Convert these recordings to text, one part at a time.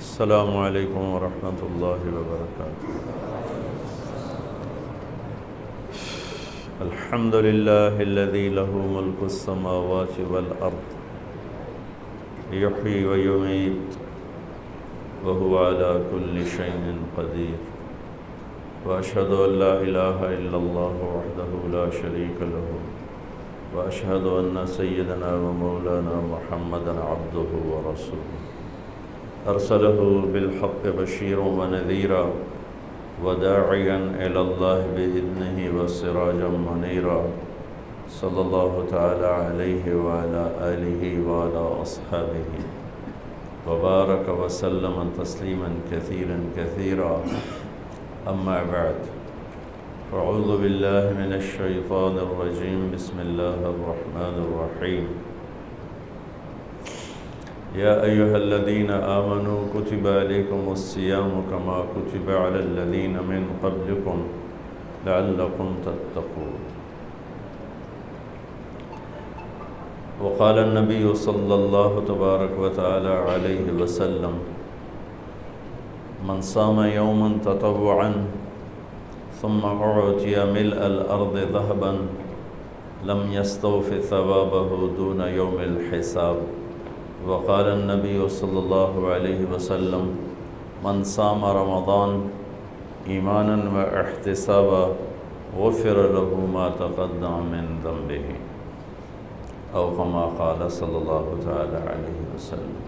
السلام علیکم ورحمۃ اللہ وبرکاتہ۔ الحمد للہ الذی لہ ملک السماوات والارض یحیی ویمیت وہو علی کل شیء قدیر، واشہد ان لا الہ الا اللہ وحدہ لا شریک لہ، واشہد ان سیدنا ومولانا محمدا عبدہ ورسولہ، ارسلہ بالحق بشیرا ونذیرا وداعیا الی اللہ بإذنہ وسراجا منیرا، صلی اللہ تعالی علیہ وعلی آلہ وعلی اصحابہ وبارک وسلم تسلیما کثیرا کثیرا، اما بعد فاعوذ باللہ من الشیطان الرجیم، بسم اللہ الرحمن الرحیم۔ یا ایہا الذین آمنوا کتب علیکم الصیام کما کتب علی الذین من قبلکم لعلکم تتقون۔ وقال النبی صلی اللہ تبارک وتعالی علیہ وسلم، من صام یوما تطوعا ثم اعطی ملء الارض ذهبا لم يستوف ثوابه دون یوم الحساب۔ وقال النبی صلی اللہ علیہ وسلم، من صام رمضان ایمانا واحتسابا غفر له ما تقدم من ذنبه، او کما قال صلی اللہ تعالی علیہ وسلم۔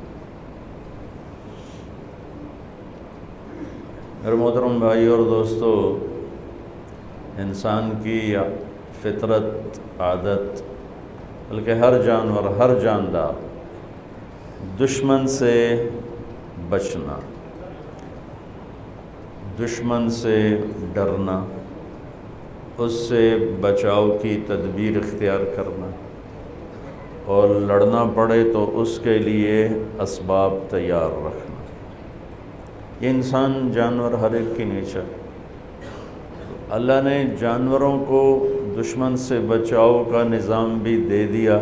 میرے محترم بھائی اور دوستو، انسان کی فطرت، عادت، بلکہ ہر جانور، ہر جاندار دشمن سے بچنا، دشمن سے ڈرنا، اس سے بچاؤ کی تدبیر اختیار کرنا، اور لڑنا پڑے تو اس کے لیے اسباب تیار رکھنا۔ یہ انسان، جانور، ہر ایک کی نیچر۔ اللہ نے جانوروں کو دشمن سے بچاؤ کا نظام بھی دے دیا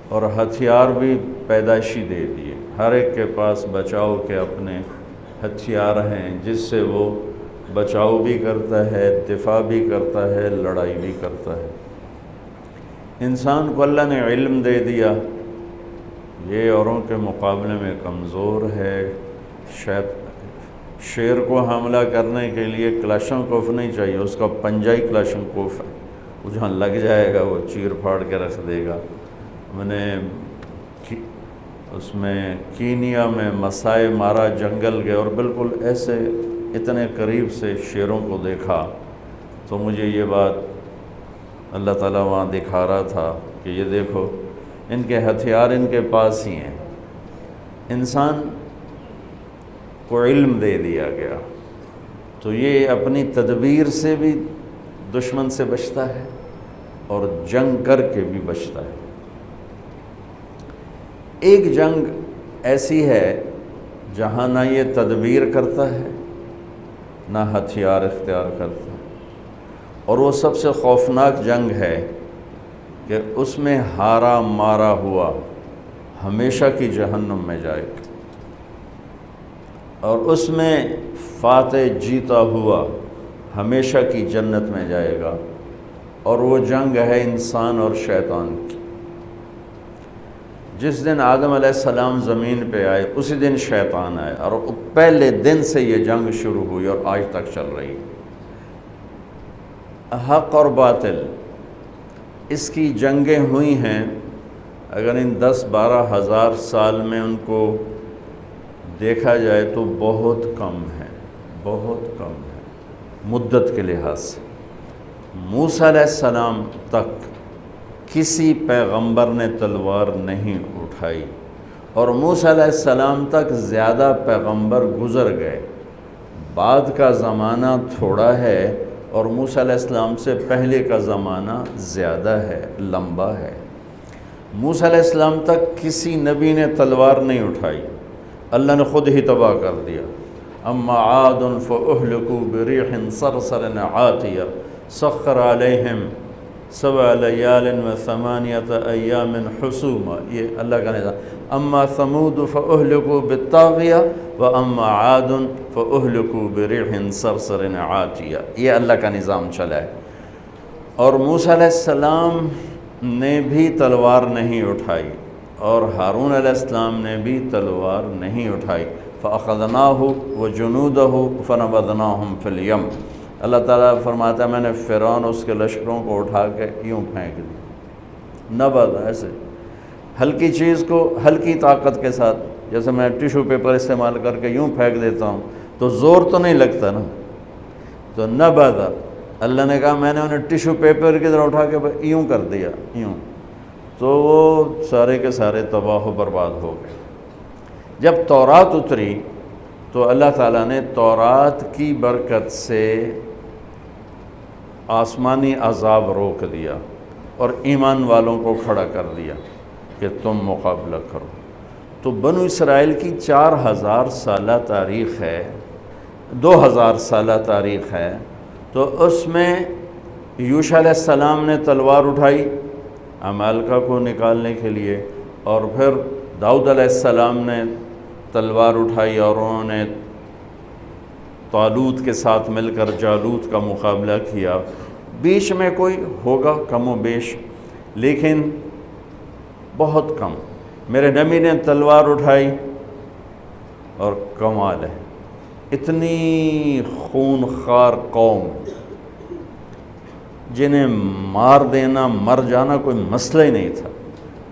اور ہتھیار بھی پیدائشی دے دیے۔ ہر ایک کے پاس بچاؤ کے اپنے ہتھیار ہیں جس سے وہ بچاؤ بھی کرتا ہے، دفاع بھی کرتا ہے، لڑائی بھی کرتا ہے۔ انسان کو اللہ نے علم دے دیا، یہ اوروں کے مقابلے میں کمزور ہے۔ شیر کو حملہ کرنے کے لیے کلاشنکوف نہیں چاہیے، اس کا پنجہ ہی کلاشنکوف ہے، وہ جہاں لگ جائے گا وہ چیر پھاڑ کے رکھ دے گا۔ میں نے اس میں کینیا میں مسائے مارا جنگل کے، اور بالکل ایسے اتنے قریب سے شیروں کو دیکھا تو مجھے یہ بات اللہ تعالیٰ وہاں دکھا رہا تھا کہ یہ دیکھو، ان کے ہتھیار ان کے پاس ہی ہیں۔ انسان کو علم دے دیا گیا تو یہ اپنی تدبیر سے بھی دشمن سے بچتا ہے اور جنگ کر کے بھی بچتا ہے۔ ایک جنگ ایسی ہے جہاں نہ یہ تدبیر کرتا ہے نہ ہتھیار اختیار کرتا ہے، اور وہ سب سے خوفناک جنگ ہے کہ اس میں ہارا مارا ہوا ہمیشہ کی جہنم میں جائے گا، اور اس میں فاتح جیتا ہوا ہمیشہ کی جنت میں جائے گا۔ اور وہ جنگ ہے انسان اور شیطان کی۔ جس دن آدم علیہ السلام زمین پہ آئے اسی دن شیطان آئے، اور پہلے دن سے یہ جنگ شروع ہوئی اور آج تک چل رہی ہے۔ حق اور باطل، اس کی جنگیں ہوئی ہیں، اگر ان 10-12 ہزار سال میں ان کو دیکھا جائے تو بہت کم ہے، بہت کم ہے مدت کے لحاظ سے۔ موسیٰ علیہ السلام تک کسی پیغمبر نے تلوار نہیں اٹھائی، اور موسیٰ علیہ السلام تک زیادہ پیغمبر گزر گئے۔ بعد کا زمانہ تھوڑا ہے اور موسیٰ علیہ السلام سے پہلے کا زمانہ زیادہ ہے، لمبا ہے۔ موسیٰ علیہ السلام تک کسی نبی نے تلوار نہیں اٹھائی، اللہ نے خود ہی تباہ کر دیا۔ اما عاد فاہلکوا بریح صرصر عاتیہ سخر علیہم 7 لیال و8 ایام حسوما، یہ اللہ کا نظام۔ اما ثمود فاہلکوا بالطاغیہ وَأَمَّا عَادٌ فَأُهْلِكُوا بِرِيحٍ صَرْصَرٍ عَاتِيَةٍ۔ یہ اللہ کا نظام چلا ہے۔ اور موسیٰ علیہ السلام نے بھی تلوار نہیں اٹھائی اور ہارون علیہ السلام نے بھی تلوار نہیں اٹھائی۔ فَأَخَذْنَاهُ وَجُنُودَهُ فَنَبَذْنَاهُمْ فِي الْيَمِّ۔ اللہ تعالیٰ فرماتا ہے میں نے فرعون اس کے لشکروں کو اٹھا کے یوں پھینک دی، نبذ، ایسے ہلکی چیز کو ہلکی طاقت کے ساتھ، جیسے میں ٹیشو پیپر استعمال کر کے یوں پھینک دیتا ہوں تو زور تو نہیں لگتا نا، تو نبذ، اللہ نے کہا میں نے انہیں ٹیشو پیپر کی طرح اٹھا کے یوں کر دیا، یوں، تو وہ سارے کے سارے تباہ و برباد ہو گئے۔ جب تورات اتری تو اللہ تعالیٰ نے تورات کی برکت سے آسمانی عذاب روک دیا اور ایمان والوں کو کھڑا کر دیا کہ تم مقابلہ کرو۔ تو بنو اسرائیل کی 4000 سالہ تاریخ ہے، 2000 سالہ تاریخ ہے، تو اس میں یوشع علیہ السلام نے تلوار اٹھائی عمالقہ کو نکالنے کے لیے، اور پھر داؤد علیہ السلام نے تلوار اٹھائی اور انہوں نے طالوت کے ساتھ مل کر جالوت کا مقابلہ کیا۔ بیچ میں کوئی ہوگا کم و بیش، لیکن بہت کم۔ میرے نبی نے تلوار اٹھائی اور کمال ہے، اتنی خون خوار قوم جنہیں مار دینا، مر جانا کوئی مسئلہ ہی نہیں تھا،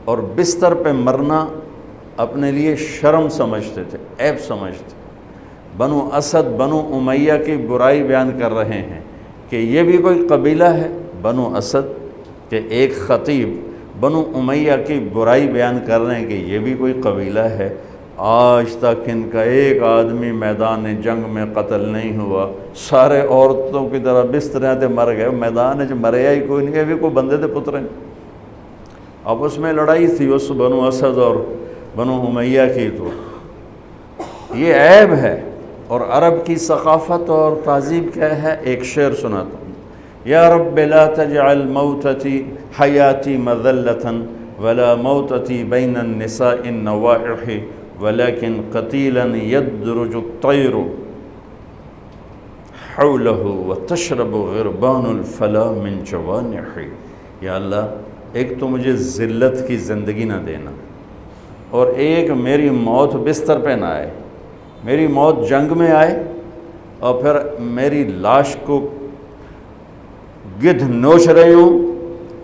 اور بستر پہ مرنا اپنے لیے شرم سمجھتے تھے، عیب سمجھتے۔ بنو اسد، بنو امیہ کی برائی بیان کر رہے ہیں کہ یہ بھی کوئی قبیلہ ہے، بنو اسد کہ ایک خطیب بنو امیہ کی برائی بیان کر رہے ہیں کہ یہ بھی کوئی قبیلہ ہے۔ آج تک ان کا ایک آدمی میدان جنگ میں قتل نہیں ہوا، سارے عورتوں کی طرح بستریں تھے، مر گئے، میدان جو مریا ہی کوئی نہیں، یہ بھی کوئی بندے تھے پتریں۔ اب اس میں لڑائی تھی اس بنو اسد اور بنو امیہ کی، تو یہ عیب ہے۔ اور عرب کی ثقافت اور تہذیب کیا ہے، ایک شعر سناتا ہوں: یا رب لا تجعل موتتی حیاتی مذلة ولا موتتی بین النساء النوائح ولكن قتیلا یدرج الطیر حوله وتشرب غربان الفلا من جوانح۔ یا اللہ، ایک تو مجھے ذلت کی زندگی نہ دینا، اور ایک میری موت بستر پہ نہ آئے، میری موت جنگ میں آئے، اور پھر میری لاش کو گدھ نوچ رہے ہوں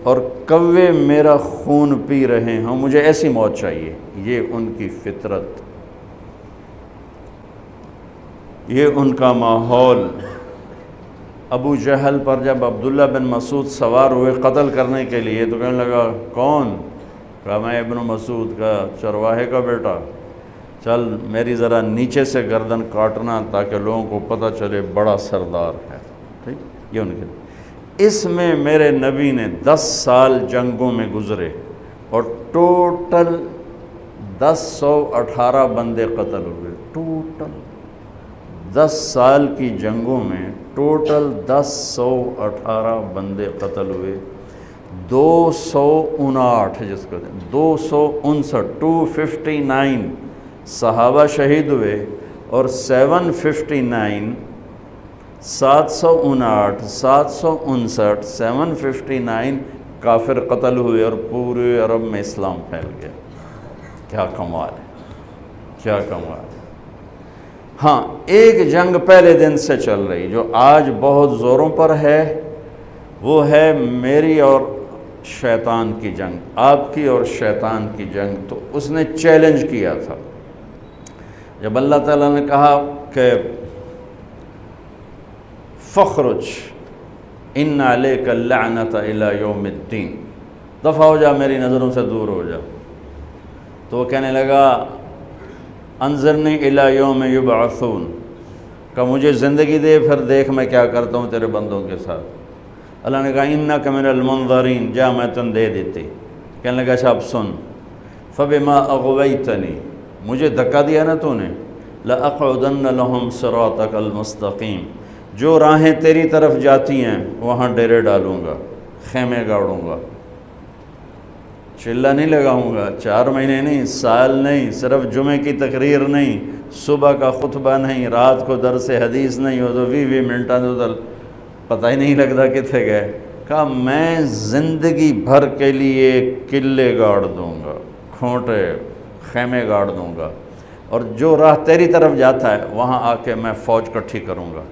اور کوے میرا خون پی رہے ہوں، مجھے ایسی موت چاہیے۔ یہ ان کی فطرت، یہ ان کا ماحول۔ ابو جہل پر جب عبداللہ بن مسعود سوار ہوئے قتل کرنے کے لیے تو کہنے لگا کون؟ کہا میں ابن مسعود کا، چرواہے کا بیٹا، چل میری ذرا نیچے سے گردن کاٹنا تاکہ لوگوں کو پتہ چلے بڑا سردار ہے۔ ٹھیک، یہ ان کے۔ اس میں میرے نبی نے 10 سال جنگوں میں گزرے اور ٹوٹل 1018 بندے قتل ہوئے، ٹوٹل 10 سال کی جنگوں میں ٹوٹل 1018 بندے قتل ہوئے۔ 259 جس کو 259 259 صحابہ شہید ہوئے، اور 759 759 759 کافر قتل ہوئے، اور پورے عرب میں اسلام پھیل گیا۔ کیا کمال ہے، کیا کمال ہے۔ ہاں، ایک جنگ پہلے دن سے چل رہی جو آج بہت زوروں پر ہے، وہ ہے میری اور شیطان کی جنگ، آپ کی اور شیطان کی جنگ۔ تو اس نے چیلنج کیا تھا جب اللہ تعالیٰ نے کہا کہ فخرج ان علیک اللعنۃ الی یوم الدین، دفع ہو جا، میری نظروں سے دور ہو جا۔ تو وہ کہنے لگا انظرنی الی یوم یبعثون، کہ مجھے زندگی دے پھر دیکھ میں کیا کرتا ہوں تیرے بندوں کے ساتھ۔ اللہ نے کہا انک من المنظرین، جا میں تن دے دیتی۔ کہنے لگا اچھا اب سن، فبما اغویتنی، مجھے دھکا دیا نا تو نے، لأقعدن لهم صراطک المستقیم، جو راہیں تیری طرف جاتی ہیں وہاں ڈیرے ڈالوں گا، خیمے گاڑوں گا، چلہ نہیں لگاؤں گا، 4 مہینے نہیں، سال نہیں، صرف جمعے کی تقریر نہیں، صبح کا خطبہ نہیں، رات کو درس حدیث نہیں ہو تو 20 منٹاں تو پتہ ہی نہیں لگتا کتنے گئے۔ کہا میں زندگی بھر کے لیے قلعے گاڑ دوں گا، کھوٹے خیمے گاڑ دوں گا، اور جو راہ تیری طرف جاتا ہے وہاں آ کے میں فوج کٹھی کروں گا۔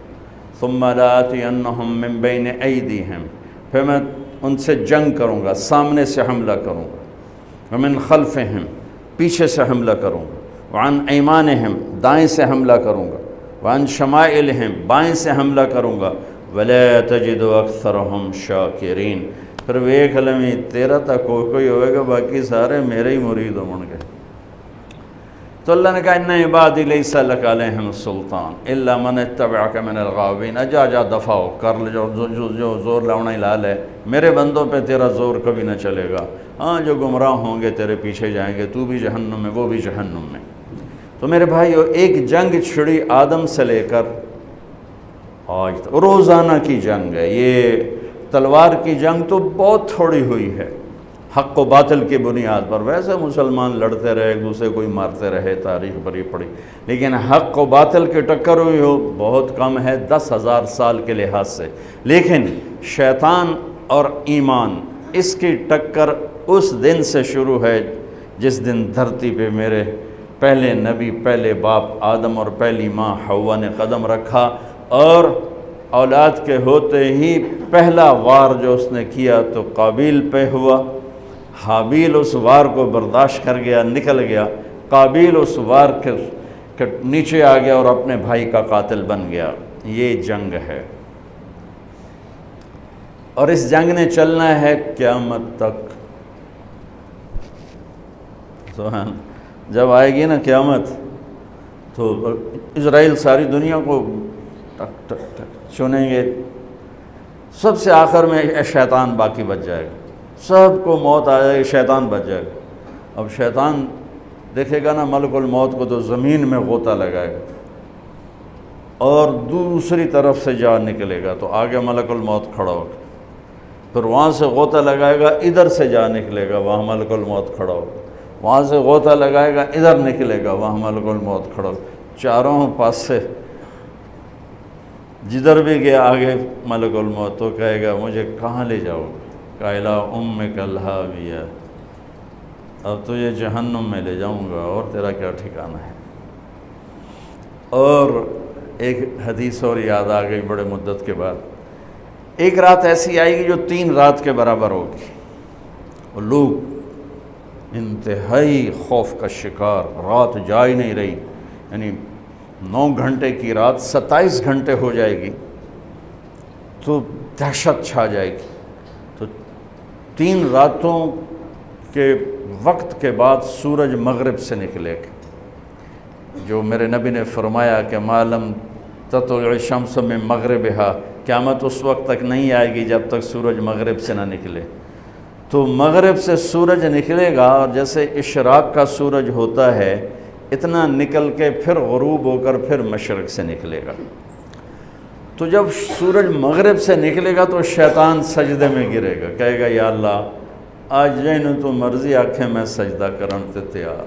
ثم لآتینہم من بین ایدیہم، پھر میں ان سے جنگ کروں گا، سامنے سے حملہ کروں گا، ومن خلفہم، پیچھے سے حملہ کروں گا، وعن ایمانہم، دائیں سے حملہ کروں گا، وعن شمائلہم، بائیں سے حملہ کروں گا، ولا تجد اکثرہم شاکرین، پھر ویکھ لیں تیرا تا کوئی ہوئے گا، باقی سارے میرے ہی مرید ہوں گے۔ تو اللہ نے کہا ان عبادی لیس لک علیہم سلطان الا من اتبعک من الغاوین، جا دفع ہو، کر لے جو زور لاؤنا ہی لال ہے، میرے بندوں پہ تیرا زور کبھی نہ چلے گا، ہاں جو گمراہ ہوں گے تیرے پیچھے جائیں گے، تو بھی جہنم میں وہ بھی جہنم میں۔ تو میرے بھائیو ایک جنگ چھڑی آدم سے لے کر آج تک، روزانہ کی جنگ ہے یہ، تلوار کی جنگ تو بہت تھوڑی ہوئی ہے حق و باطل کی بنیاد پر، ویسے مسلمان لڑتے رہے، ایک دوسرے کوئی مارتے رہے، تاریخ بری پڑی، لیکن حق و باطل کی ٹکر ہوئی ہو بہت کم ہے 10,000 سال کے لحاظ سے۔ لیکن شیطان اور ایمان، اس کی ٹکر اس دن سے شروع ہے جس دن دھرتی پہ میرے پہلے نبی، پہلے باپ آدم اور پہلی ماں حوا نے قدم رکھا، اور اولاد کے ہوتے ہی پہلا وار جو اس نے کیا تو قابیل پہ ہوا، حابیل اس وار کو برداشت کر گیا، نکل گیا، قابیل اس وار کے نیچے آ گیا اور اپنے بھائی کا قاتل بن گیا۔ یہ جنگ ہے، اور اس جنگ نے چلنا ہے قیامت تک۔ سبحان، جب آئے گی نا قیامت تو اسرائیل ساری دنیا کو ٹک ٹک ٹک چنیں گے، سب سے آخر میں شیطان باقی بچ جائے گا، سب کو موت آ جائے گی، شیطان بچ جائے گا۔ اب شیطان دیکھے گا نا ملک الموت کو تو زمین میں غوطہ لگائے گا، اور دوسری طرف سے جا نکلے گا تو آگے ملک الموت کھڑا ہوگا، پھر وہاں سے غوطہ لگائے گا، ادھر سے جا نکلے گا، وہاں ملک الموت کھڑا ہوگا، وہاں سے غوطہ لگائے گا، ادھر نکلے گا، وہاں ملک الموت کھڑا ہوگا، چاروں پاس سے جدھر بھی گیا آگے ملک الموت، تو کہے گا مجھے کہاں لے جاؤ گے؟ قائلہ امک الہاویہ، اب تو یہ جہنم میں لے جاؤں گا، اور تیرا کیا ٹھکانہ ہے۔ اور ایک حدیث اور یاد آ گئی بڑے مدت کے بعد، ایک رات ایسی آئے گی جو 3 رات کے برابر ہوگی، اور لوگ انتہائی خوف کا شکار، رات جا ہی نہیں رہی، یعنی 9 گھنٹے کی رات 27 گھنٹے ہو جائے گی تو دہشت چھا جائے گی۔ تو 3 راتوں کے وقت کے بعد سورج مغرب سے نکلے گا، جو میرے نبی نے فرمایا کہ معلوم تطلع الشمس من مغربہا، قیامت اس وقت تک نہیں آئے گی جب تک سورج مغرب سے نہ نکلے۔ تو مغرب سے سورج نکلے گا، اور جیسے اشراق کا سورج ہوتا ہے اتنا نکل کے پھر غروب ہو کر پھر مشرق سے نکلے گا۔ تو جب سورج مغرب سے نکلے گا تو شیطان سجدے میں گرے گا، کہے گا یا اللہ آج جائیں تو مرضی آنکھیں میں سجدہ کرن تے تیار۔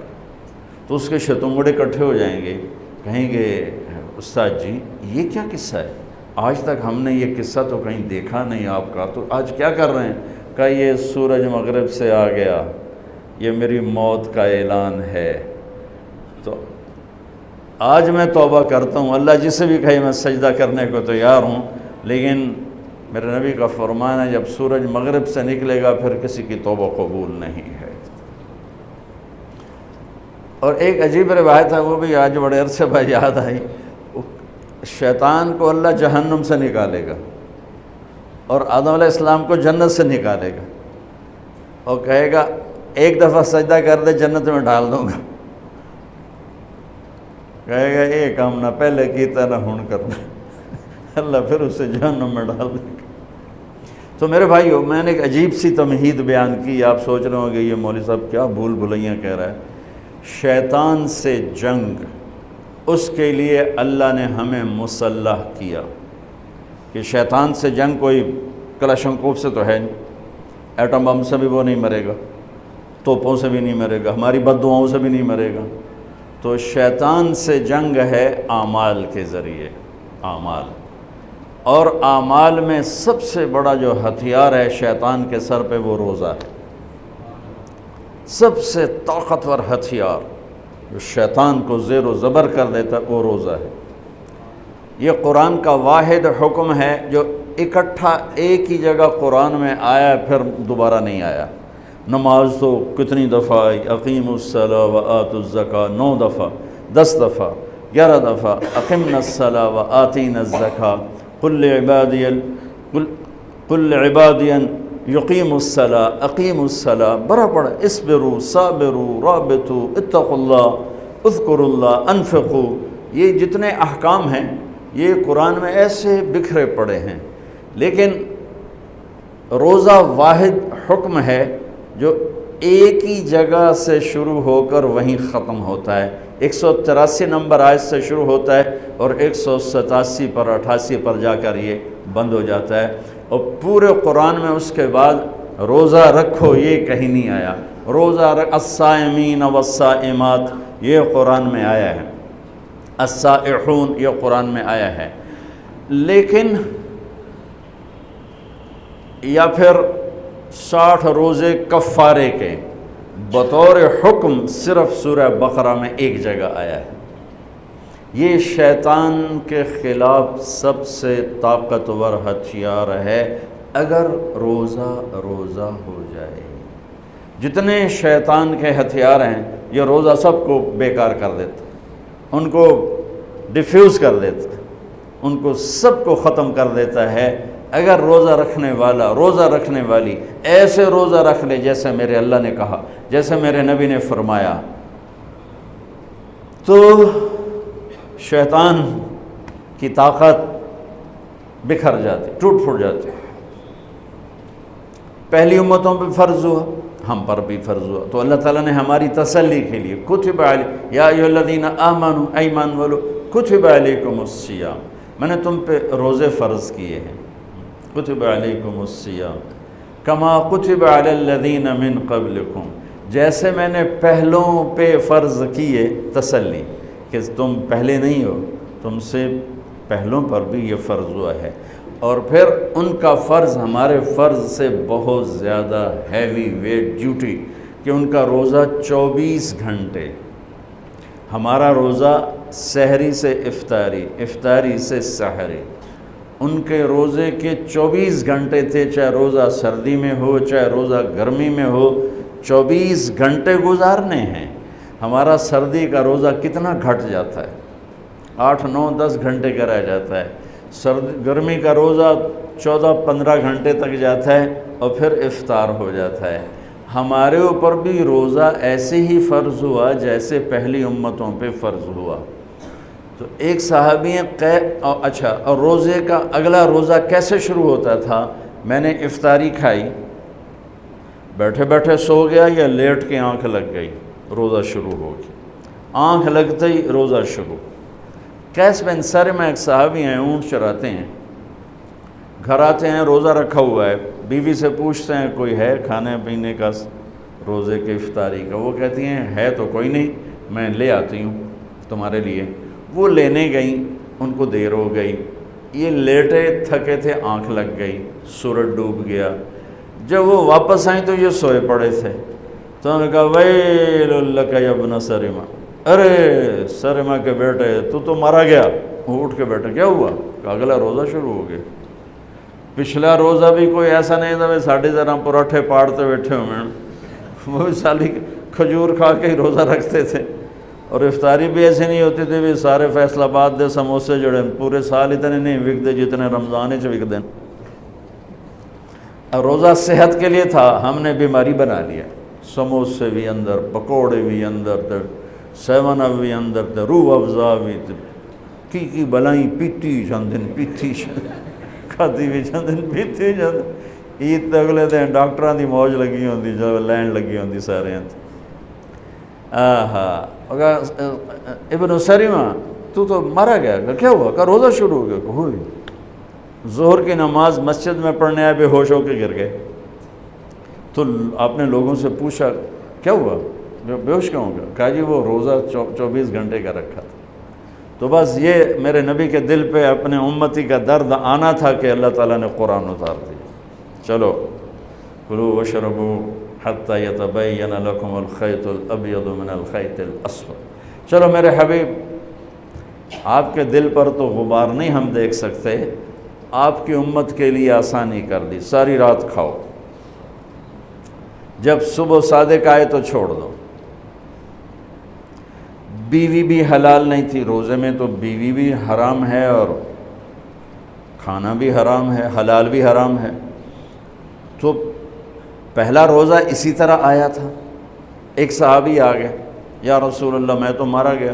تو اس کے شتنگڑے اکٹھے ہو جائیں گے، کہیں گے استاد جی یہ کیا قصہ ہے، آج تک ہم نے یہ قصہ تو کہیں دیکھا نہیں آپ کا، تو آج کیا کر رہے ہیں؟ کہ یہ سورج مغرب سے آ گیا، یہ میری موت کا اعلان ہے، تو آج میں توبہ کرتا ہوں، اللہ جسے بھی کہے میں سجدہ کرنے کو تیار ہوں، لیکن میرے نبی کا فرمان ہے جب سورج مغرب سے نکلے گا پھر کسی کی توبہ قبول نہیں ہے۔ اور ایک عجیب روایت ہے، وہ بھی آج بڑے عرصے بعد یاد آئی، شیطان کو اللہ جہنم سے نکالے گا اور آدم علیہ السلام کو جنت سے نکالے گا، اور کہے گا ایک دفعہ سجدہ کر دے جنت میں ڈال دوں گا، کہے گا یہ کام نہ پہلے کیتا نہ ہن کرنا، اللہ پھر اسے جہنم میں ڈال دے گا۔ تو میرے بھائیو، میں نے ایک عجیب سی تمہید بیان کی، آپ سوچ رہے ہوں گے یہ مولوی صاحب کیا بھول بھلیاں کہہ رہا ہے۔ شیطان سے جنگ، اس کے لیے اللہ نے ہمیں مسلح کیا کہ شیطان سے جنگ کوئی کلاشنکوف سے تو ہے نہیں، ایٹم بم سے بھی وہ نہیں مرے گا، توپوں سے بھی نہیں مرے گا، ہماری بد دعاؤں سے بھی نہیں مرے گا، تو شیطان سے جنگ ہے اعمال کے ذریعے، اعمال، اور اعمال میں سب سے بڑا جو ہتھیار ہے شیطان کے سر پہ وہ روزہ ہے۔ سب سے طاقتور ہتھیار جو شیطان کو زیر و زبر کر دیتا ہے وہ روزہ ہے۔ یہ قرآن کا واحد حکم ہے جو اکٹھا ایک ہی جگہ قرآن میں آیا پھر دوبارہ نہیں آیا۔ نماز تو کتنی دفعہ آئی، اقیموا الصلاۃ وآتوا الزکاۃ 9 دفعہ، 10 دفعہ، 11 دفعہ، اقمنا الصلاۃ وآتینا الزکاۃ قل لعبادی یقیموا الصلاۃ اقیموا الصلاۃ، بڑا پڑا، اصبروا صابروا رابطوا اتقوا اللہ اذکروا اللہ انفقوا۔ یہ جتنے احکام ہیں یہ قرآن میں ایسے بکھرے پڑے ہیں، لیکن روزہ واحد حکم ہے جو ایک ہی جگہ سے شروع ہو کر وہیں ختم ہوتا ہے۔ 183 نمبر آیت سے شروع ہوتا ہے اور 187 پر 88 پر جا کر یہ بند ہو جاتا ہے، اور پورے قرآن میں اس کے بعد روزہ رکھو یہ کہیں نہیں آیا۔ روزہ الصائمین والصائمات یہ قرآن میں آیا ہے، الصائحون یہ قرآن میں آیا ہے، لیکن یا پھر 60 روزے کفارے کے بطور حکم صرف سورہ بقرہ میں ایک جگہ آیا ہے۔ یہ شیطان کے خلاف سب سے طاقتور ہتھیار ہے اگر روزہ ہو جائے۔ جتنے شیطان کے ہتھیار ہیں یہ روزہ سب کو بیکار کر دیتا، ان کو ڈیفیوز کر دیتا، ان کو سب کو ختم کر دیتا ہے۔ اگر روزہ رکھنے والا، روزہ رکھنے والی ایسے روزہ رکھ لے جیسے میرے اللہ نے کہا، جیسے میرے نبی نے فرمایا، تو شیطان کی طاقت بکھر جاتی، ٹوٹ پھوٹ جاتی۔ پہلی امتوں پہ فرض ہوا، ہم پر بھی فرض ہوا، تو اللہ تعالیٰ نے ہماری تسلی کے لیے کتب یا ایھا الذین آمنوا، اے ایمان والو، کتب علیکم الصیام، میں نے تم پہ روزے فرض کیے ہیں، کتب علیکم الصیام کما کتب علی الذین من قبلکم، جیسے میں نے پہلوں پہ فرض کیے، تسلی کہ تم پہلے نہیں ہو، تم سے پہلوں پر بھی یہ فرض ہوا ہے، اور پھر ان کا فرض ہمارے فرض سے بہت زیادہ ہیوی ویٹ ڈیوٹی کہ ان کا روزہ 24 گھنٹے، ہمارا روزہ سحری سے افطاری، افطاری سے سحری، ان کے روزے کے 24 گھنٹے تھے، چاہے روزہ سردی میں ہو چاہے روزہ گرمی میں ہو، 24 گھنٹے گزارنے ہیں۔ ہمارا سردی کا روزہ کتنا گھٹ جاتا ہے، 8 9 10 گھنٹے کا رہ جاتا ہے، گرمی کا روزہ 14 15 گھنٹے تک جاتا ہے اور پھر افطار ہو جاتا ہے۔ ہمارے اوپر بھی روزہ ایسے ہی فرض ہوا جیسے پہلی امتوں پہ فرض ہوا۔ تو ایک صحابی اچھا، اور روزے کا اگلا روزہ کیسے شروع ہوتا تھا؟ میں نے افطاری کھائی، بیٹھے بیٹھے سو گیا یا لیٹ کے آنکھ لگ گئی، روزہ شروع ہو گیا، آنکھ لگتے ہی روزہ شروع۔ قیس بن سرمہ ایک صحابی ہیں، اونٹ چراتے ہیں، گھر آتے ہیں، روزہ رکھا ہوا ہے، بیوی سے پوچھتے ہیں کوئی ہے کھانے پینے کا روزے کے افطاری کا؟ وہ کہتی ہیں ہے تو کوئی نہیں، میں لے آتی ہوں تمہارے لیے۔ وہ لینے گئیں، ان کو دیر ہو گئی، یہ لیٹے تھکے تھے، آنکھ لگ گئی، سورج ڈوب گیا۔ جب وہ واپس آئیں تو یہ سوئے پڑے تھے، تو انہوں نے کہا ویل لک یا ابن سرمہ، ارے سرمہ کے بیٹے تو مارا گیا۔ وہ اٹھ کے بیٹھے، کیا ہوا؟ کہ اگلا روزہ شروع ہو گیا۔ پچھلا روزہ بھی کوئی ایسا نہیں تھا ساڑھے ذرا پراٹھے پاڑتے بیٹھے ہوئے ہیں، وہ بھی سالی کھجور کھا کے ہی روزہ رکھتے تھے، اور افطاری بھی ایسے نہیں ہوتی تھی بھی سارے فیصل آباد دے سموسے جڑے پورے سال اتنے نہیں وکتے جتنے رمضان چ وکتے ہیں۔ روزہ صحت کے لیے تھا، ہم نے بیماری بنا لیا، سموسے بھی اندر، پکوڑے بھی اندر، 7 اپ بھی اندر، روح افزا بھی کی بلائیں پیتی چندن پیتی کھاتی بھی چندن پیتی چندن۔ عید تے اگلے دن ڈاکٹراں دی موج لگی ہوندی، جو لین لگی ہوندی سارے ہاں۔ ابن سرمہ تو مارا گیا، کیا ہوا؟ کہ روزہ شروع ہو گیا۔ ہوئی ظہر کی نماز مسجد میں پڑھنے آئے، بے ہوش ہو کے گر گئے۔ تو آپ نے لوگوں سے پوچھا کیا ہوا؟ بے ہوش کیوں ہو گیا؟ کہا جی وہ روزہ 24 گھنٹے کا رکھا تھا۔ تو بس یہ میرے نبی کے دل پہ اپنے امتی کا درد آنا تھا کہ اللہ تعالیٰ نے قرآن اتار دیا۔ چلو کلوا واشربوا حتی یتبین لکم الخیط الابیض من الخیط الاسود۔ چلو میرے حبیب، آپ کے دل پر تو غبار نہیں ہم دیکھ سکتے، آپ کی امت کے لیے آسانی کر دی، ساری رات کھاؤ، جب صبح صادق آئے تو چھوڑ دو۔ بیوی بھی حلال نہیں تھی، روزے میں تو بیوی بھی حرام ہے اور کھانا بھی حرام ہے، حلال بھی حرام ہے۔ تو پہلا روزہ اسی طرح آیا تھا۔ ایک صحابی آ گیا، یا رسول اللہ میں تو مارا گیا۔